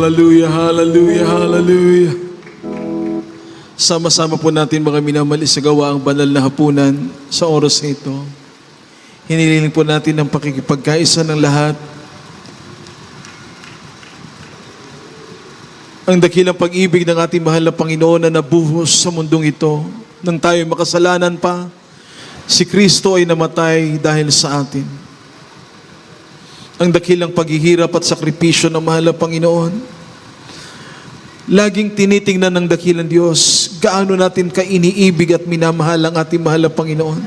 Hallelujah, hallelujah, hallelujah. Sama-sama po natin mga minamahal sa gawa ang banal na hapunan sa oras na ito. Hiniling po natin ang pakikipagkaisa ng lahat. Ang dakilang pag-ibig ng ating mahal na Panginoon na nabuhos sa mundong ito. Nang tayo makasalanan pa, si Kristo ay namatay dahil sa atin. Ang dakilang paghihirap at sakripisyo ng mahal na Panginoon. Laging tinitingnan ng dakilang Diyos, gaano natin kainiibig at minamahal ang ating mahal na Panginoon.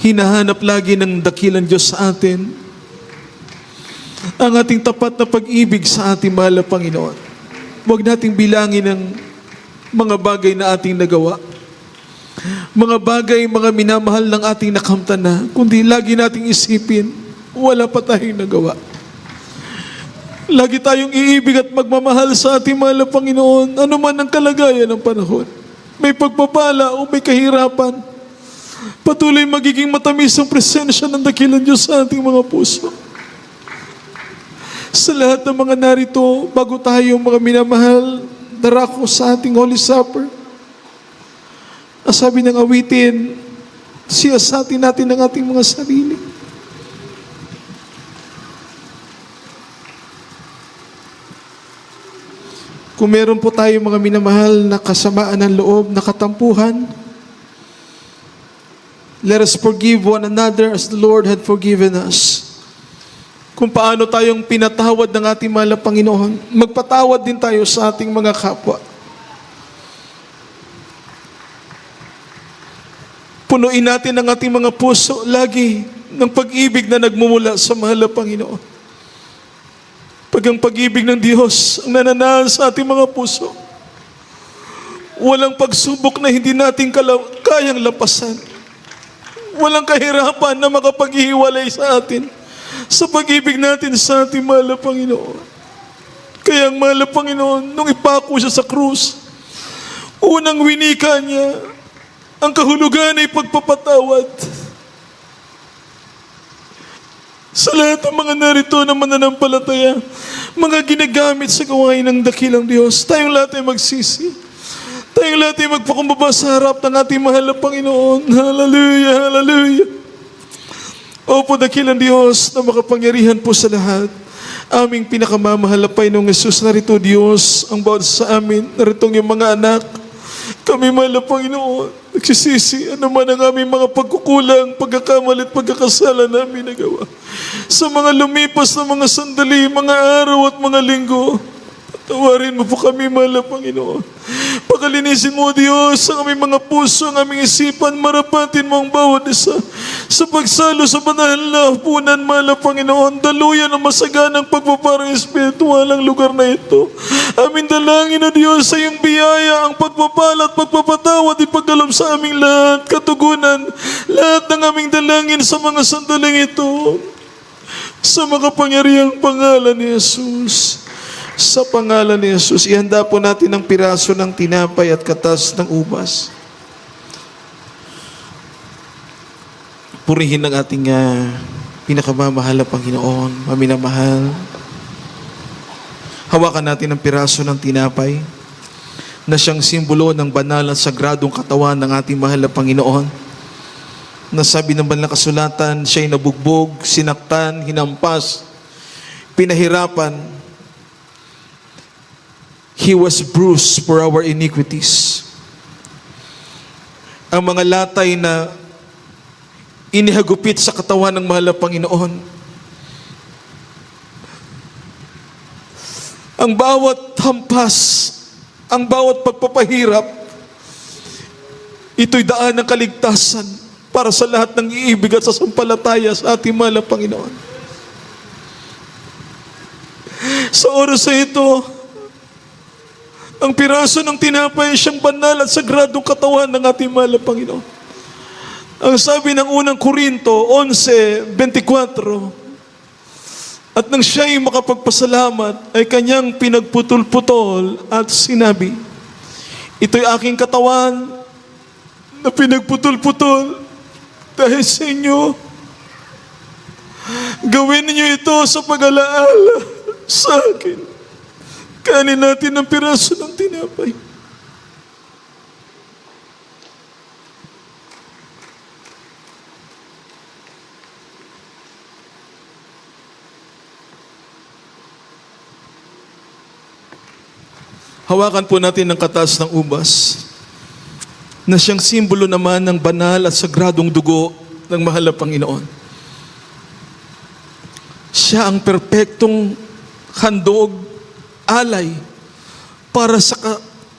Hinahanap lagi ng dakilang Diyos sa atin ang ating tapat na pag-ibig sa ating mahal na Panginoon. Huwag nating bilangin ang mga bagay na ating nagawa. Mga bagay, mga minamahal ng ating nakamtan na, kundi lagi nating isipin, wala pa tayong nagawa. Lagi tayong iibig at magmamahal sa ating mahal na Panginoon, ano man ang kalagayan ng panahon. May pagpapala o may kahirapan, patuloy magiging matamis ang presensya ng dakilang Diyos sa ating mga puso. Sa lahat ng mga narito, bago tayo mga minamahal, darako sa ating Holy Supper, sabi ng awitin, siyasatin natin ang ating mga sarili. Kung meron po tayo mga minamahal na kasamaan ng loob, na katampuhan, let us forgive one another as the Lord had forgiven us. Kung paano tayong pinatawad ng ating mahal na Panginoon, magpatawad din tayo sa ating mga kapwa. Punuin natin ang ating mga puso lagi ng pag-ibig na nagmumula sa mahal na Panginoon. Pag ang pag-ibig ng Diyos ang nananahan sa ating mga puso, walang pagsubok na hindi natin kayang lapasan. Walang kahirapan na makapaghihiwalay sa atin sa pag-ibig natin sa ating mahal na Panginoon. Kaya ang mahal na Panginoon, nung ipako siya sa krus, unang winika niya, ang kahulugan ay pagpapatawad. Sa lahat ng mga narito na mananampalataya, mga ginagamit sa gawain ng dakilang Diyos, tayong lahat ay magsisi. Tayong lahat ay magpakumbaba sa harap ng ating mahal na Panginoon. Hallelujah, hallelujah. Opo, dakilang Diyos na makapangyarihan po sa lahat. Aming pinakamamahal na Panginoong Jesus, narito Diyos, ang bawat sa amin, naritong yung mga anak. Kami mahal na Panginoon, nagsisisi, ano man ang aming mga pagkukulang, pagkakamali at pagkakasala namin nagawa. Sa mga lumipas na mga sandali, mga araw at mga linggo, patawarin mo po kami, mahal na Panginoon. Pakalinisin mo, Diyos, ang aming mga puso, ang aming isipan. Marapatin mo ang bawat isa sa pagsalo sa banal na hapunan, mahal na Panginoon. Daluyan ang masaganang pagpaparang espiritual ang lugar na ito. Aming dalangin na Diyos sa iyong biyaya, ang pagpapala at pagpapatawad, ipagkaloob sa aming lahat, katugunan, lahat ng aming dalangin sa mga sandaling ito. Sa makapangyarihang pangalan ni Jesus. Sa pangalan ni Jesus, ihanda po natin ang piraso ng tinapay at katas ng ubas. Purihin ang ating pinakamamahal na Panginoon, maminamahal. Hawakan natin ang piraso ng tinapay na siyang simbolo ng banal at sagradong katawan ng ating mahal na Panginoon. Nasabi ng banal na kasulatan, siya'y nabugbog, sinaktan, hinampas, pinahirapan. He was bruised for our iniquities. Ang mga latay na inihagupit sa katawan ng mahal na Panginoon. Ang bawat hampas, ang bawat pagpapahirap, ito'y daan ng kaligtasan para sa lahat ng iibig at sasampalataya sa ating mahal na Panginoon. Sa oras na ito, ang piraso ng tinapay ay siyang banal at sagradong katawan ng ating mahal na Panginoon. Ang sabi ng unang Korinto 11:24, at nang siya'y makapagpasalamat, ay kanyang pinagputol-putol at sinabi, ito'y aking katawan na pinagputol-putol dahil sa inyo. Gawin niyo ito sa pag-alaala sa akin. Kanin natin ang piraso ng tinapay. Hawakan po natin ang katas ng ubas na siyang simbolo naman ng banal at sagradong dugo ng mahal na Panginoon. Siya ang perpektong handog, alay para sa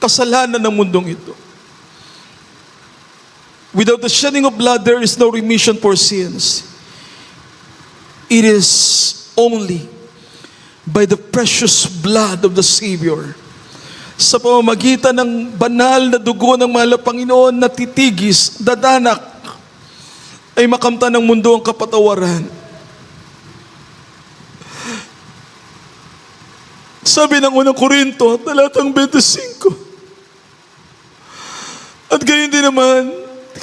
kasalanan ng mundong ito. Without the shedding of blood, there is no remission for sins. It is only by the precious blood of the Savior, sa pamamagitan ng banal na dugo ng mahal na Panginoon na titigis, dadanak, ay makamtan ng mundo ang kapatawaran. Sabi ng unang Korinto, talatang 25. At gayon din naman,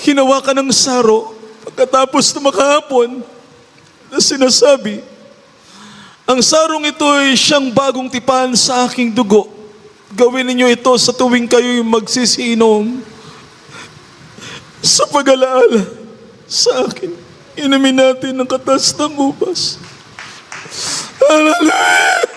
hinawakan ng saro pagkatapos na makahapon na sinasabi, ang sarong ito ay siyang bagong tipan sa aking dugo. Gawin ninyo ito sa tuwing kayo'y magsisiinom sa pag-alaala sa akin. Inumin natin ang katas ng ubas. Hallelujah!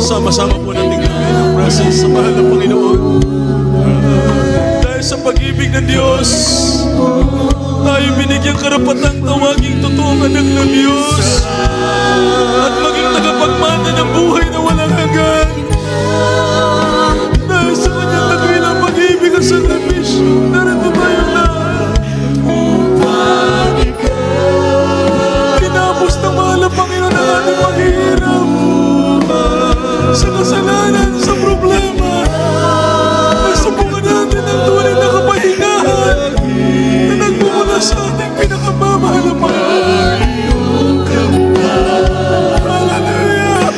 Sama-sama po natin gawin ang presence sa mahal na Panginoon. Dahil sa pag-ibig ng Diyos, tayo binigyang karapatang tawaging totoong anak ng Diyos at maging tagapagmana ng buhay na walang hanggan. Dahil sa kanyang dakilang pag-ibig at sakripisyo, narito tayong lahat. Tinapos ng mahal na Panginoon ang ating maghihirap sa kasalanan, sa problema. Nagsubukan natin ang tunay na kapahingahan na nagmumula sa ating pinakamamahal na Panginoon. Hallelujah!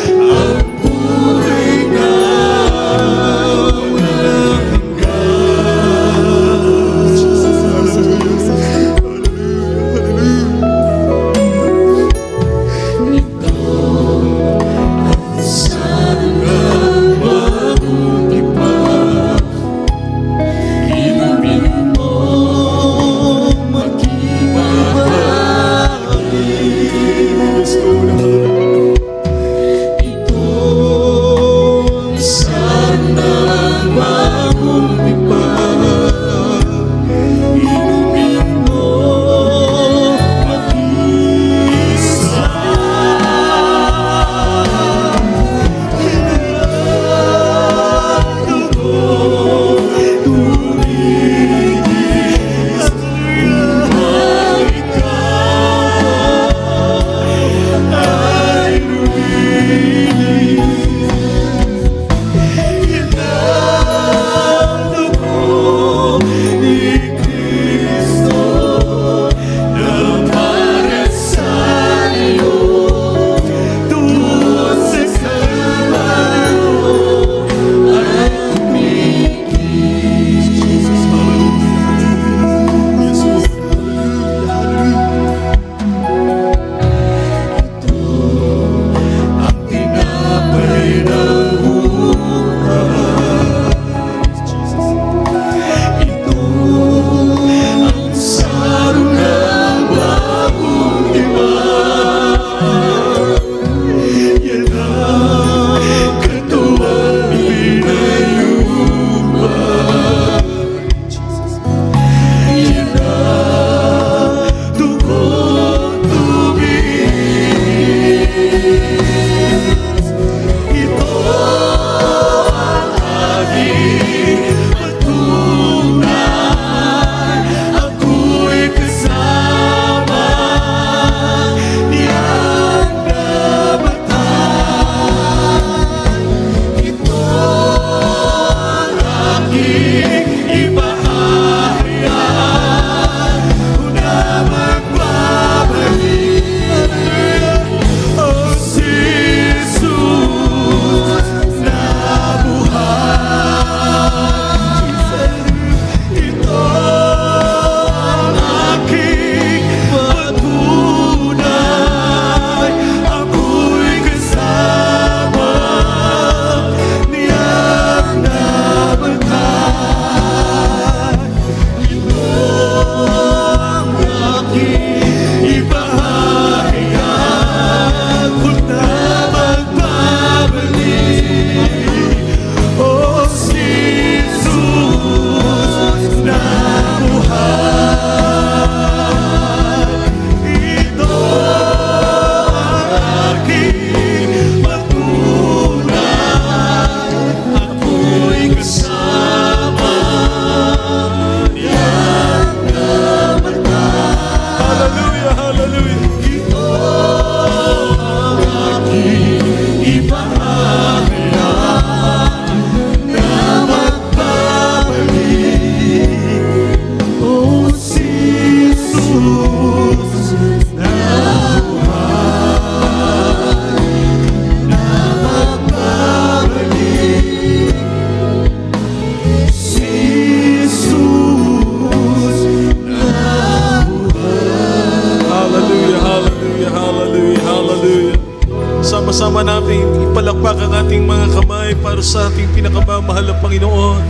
Sama-sama natin ipalakpak ang ating mga kamay para sa ating pinakamamahal na Panginoon.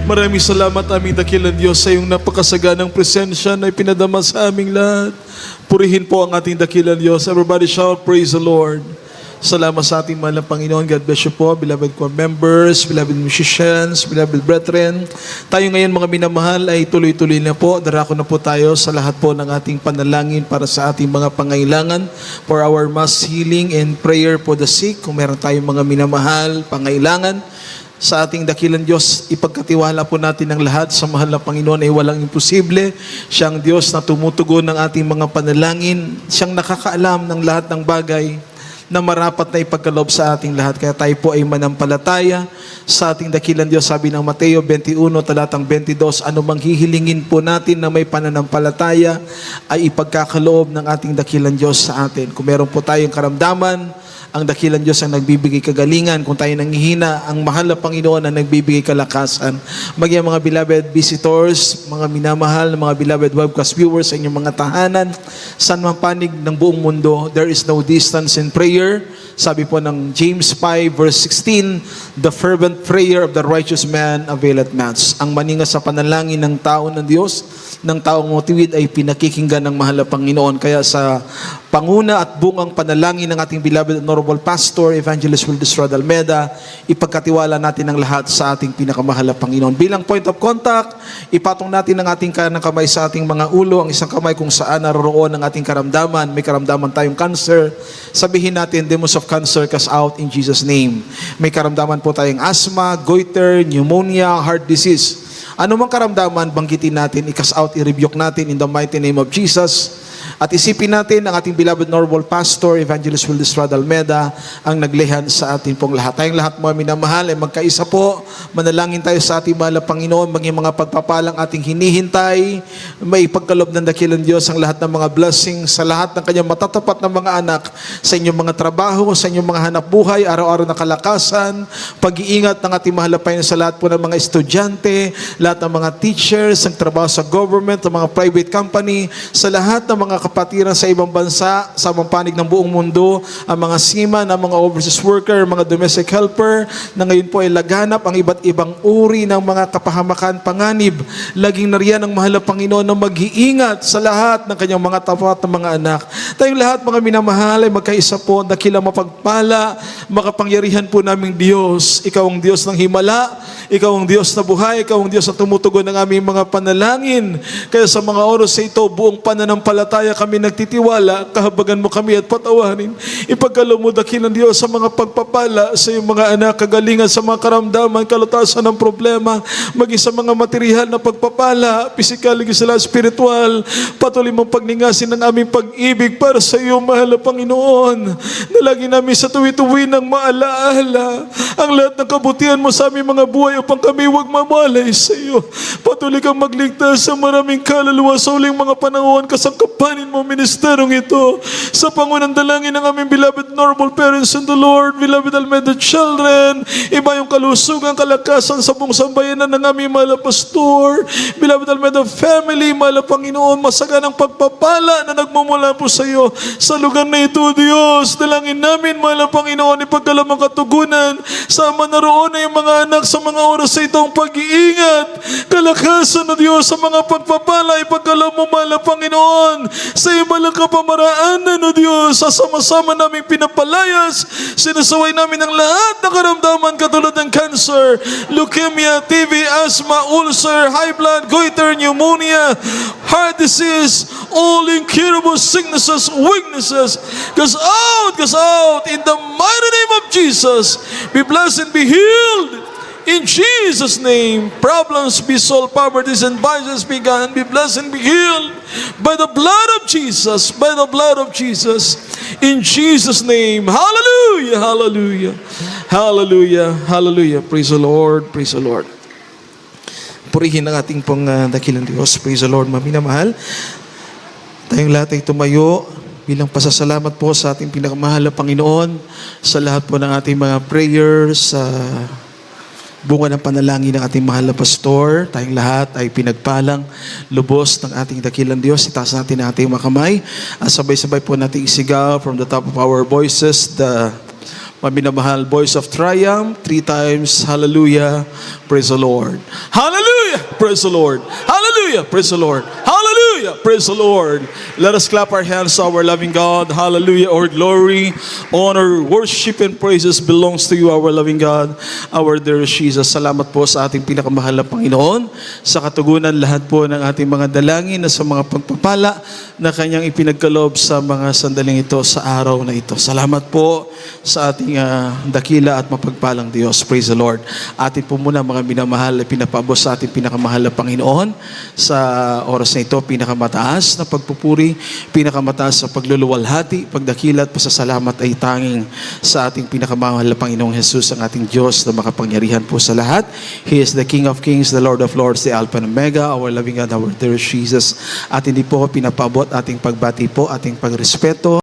Maraming salamat aming dakilang Diyos sa iyong napakasaganang presensya na ipinadama sa aming lahat. Purihin po ang ating dakilang Diyos. Everybody shout, praise the Lord. Salamat sa ating mahal na Panginoon. God bless you po, beloved choir members, beloved musicians, beloved brethren. Tayo ngayon mga minamahal ay tuloy-tuloy na po. Darako na po tayo sa lahat po ng ating panalangin para sa ating mga pangailangan for our mass healing and prayer for the sick. Kung meron tayong mga minamahal, pangailangan sa ating dakilang Diyos, ipagkatiwala po natin ang lahat sa mahal na Panginoon ay walang imposible. Siyang Diyos na tumutugon ng ating mga panalangin. Siyang nakakaalam ng lahat ng bagay na marapat na ipagkaloob sa ating lahat. Kaya tayo po ay manampalataya sa ating dakilang Diyos. Sabi ng Mateo 21, talatang 22, anumang hihilingin po natin na may pananampalataya ay ipagkakaloob ng ating dakilang Diyos sa atin. Kung meron po tayong karamdaman, ang dakilang Diyos ang nagbibigay kagalingan. Kung tayo nanghihina, ang mahal na Panginoon ang nagbibigay kalakasan. Maging mga beloved visitors, mga minamahal, mga beloved webcast viewers sa inyong mga tahanan, saan man panig ng buong mundo, there is no distance in prayer. Sabi po ng James 5 verse 16, the fervent prayer of the righteous man availeth much. Ang maninga sa panalangin ng tao ng Diyos, ng taong motiwid ay pinakikinggan ng mahal na Panginoon. Kaya sa panguna at bungang panalangin ng ating beloved Honorable Pastor, Evangelist Wildis Rod Almeda, ipagkatiwala natin ang lahat sa ating pinakamahal na Panginoon. Bilang point of contact, ipatong natin ang ating kanang kamay sa ating mga ulo, ang isang kamay kung saan naroroon ang ating karamdaman. May karamdaman tayong cancer. Sabihin natin, demons of cancer, cast out in Jesus' name. May karamdaman po tayong asthma, goiter, pneumonia, heart disease. Ano mang karamdaman, banggitin natin, i-cast out, i-rebuke natin in the mighty name of Jesus. At isipin natin ang ating beloved Honorable Pastor, Evangelist Wildis Rod Almeda, ang naglihan sa atin pong lahat. Tayong lahat mga minamahal ay magkaisa po. Manalangin tayo sa ating mahal na Panginoon, maging mga pagpapalang ating hinihintay. May pagkalob ng dakilang Diyos ang lahat ng mga blessings sa lahat ng kanyang matatapat na mga anak, sa inyong mga trabaho, sa inyong mga hanap buhay, araw-araw na kalakasan, pag-iingat ng ating mahal na Panginoon sa lahat po ng mga estudyante, lahat ng mga teachers, ang trabaho sa government, ang mga private company, sa lahat ng mga kapatiran sa ibang bansa, sa mga panig ng buong mundo, ang mga seaman, ang mga overseas worker, mga domestic helper, na ngayon po ay laganap ang iba't ibang uri ng mga kapahamakan, panganib. Laging nariyan ang mahal na Panginoon na mag-iingat sa lahat ng kanyang mga tapat na mga anak. Tayong lahat mga minamahal ay magkaisa po, dakilang mapagpala, makapangyarihan po naming Diyos. Ikaw ang Diyos ng himala, ikaw ang Diyos na buhay, ikaw ang Diyos na tumutugon ng aming mga panalangin. Kaya sa mga oras sa ito, buong pananampalataya kami nagtitiwala, kahabagan mo kami at patawarin. Ipagkalo mo dakilang Diyos sa mga pagpapala sa iyong mga anak, kagalingan sa mga karamdaman, kalutasan ng problema, maging sa mga material na pagpapala, physical, legal, spiritual. Patuloy mong pagningasin ng aming pag-ibig para sa iyo, mahal na Panginoon. Nalagi namin sa tuwi-tuwi ng maalaala ang lahat ng kabutihan mo sa aming mga buhay upang kami huwag mamalay sa iyo. Patuloy kang magligtas sa maraming kaluluwa sa uling mga panahon, kasangkapanin mo ministerong ito sa pangunang dalangin ng aming beloved normal parents in the Lord, beloved Almeda children, iba yung kalusugan, kalakasan sa buong sambayanan ng aming mahal na pastor, beloved Almeda family, mahal na Panginoon, masaganang pagpapala na nagmumula po sa iyo sa lugar na ito, Diyos. Dalangin namin, mahal na Panginoon, ipagkalamang katugunan, sama na roon na yung mga anak sa mga oras sa itong pag-iingat, kalakasan na Diyos sa mga pagpapala, ipagkalam mo, mahal na Panginoon, sa iyo malang kapamaraanan, o Diyos, sa sama-sama naming pinapalayas, sinasaway namin ang lahat ng karamdaman katulad ng cancer, leukemia, TB, asthma, ulcer, high blood, goiter, pneumonia, heart disease, all incurable sicknesses, weaknesses. Cast out in the mighty name of Jesus. Be blessed and be healed. In Jesus' name, problems be solved, poverties and vices be gone, be blessed and be healed by the blood of Jesus, by the blood of Jesus. In Jesus' name, hallelujah, hallelujah, hallelujah, hallelujah. Praise the Lord, praise the Lord. Purihin ang ating pong dakilang Diyos. Praise the Lord, maminamahal. Tayong lahat ay tumayo bilang pasasalamat po sa ating pinakamahal na Panginoon sa lahat po ng ating mga prayers, bunga ng panalangin ng ating mahal na pastor. Tayong lahat ay pinagpalang lubos ng ating dakilang Diyos. Itaas natin ang ating mga kamay. Sabay-sabay po natin isigaw from the top of our voices, the maminamahal voice of triumph, 3 times, hallelujah, praise the Lord. Hallelujah, praise the Lord. Hallelujah, praise the Lord. Hallelujah, praise the Lord. Let us clap our hands to our loving God. Hallelujah, our glory, honor, worship, and praises belongs to you, our loving God, our dear Jesus. Salamat po sa ating pinakamahal na Panginoon, sa katugunan lahat po ng ating mga dalangin na sa mga pagpapala na kanyang ipinagkaloob sa mga sandaling ito sa araw na ito. Salamat po sa ating dakila at mapagpalang Diyos. Praise the Lord. Atin po muna mga minamahal na pinapabos sa ating pinakamahal na Panginoon sa oras na ito, pinakamataas na pagpupuri, pinakamataas sa pagluluwalhati, pagdakila at pasasalamat ay tanging sa ating pinakamahal na Panginoong Jesus, ang ating Diyos na makapangyarihan po sa lahat. He is the King of Kings, the Lord of Lords, the Alpha and Omega, our loving God, our dear Jesus. At hindi po pinapabot ating pagbati po, ating pagrespeto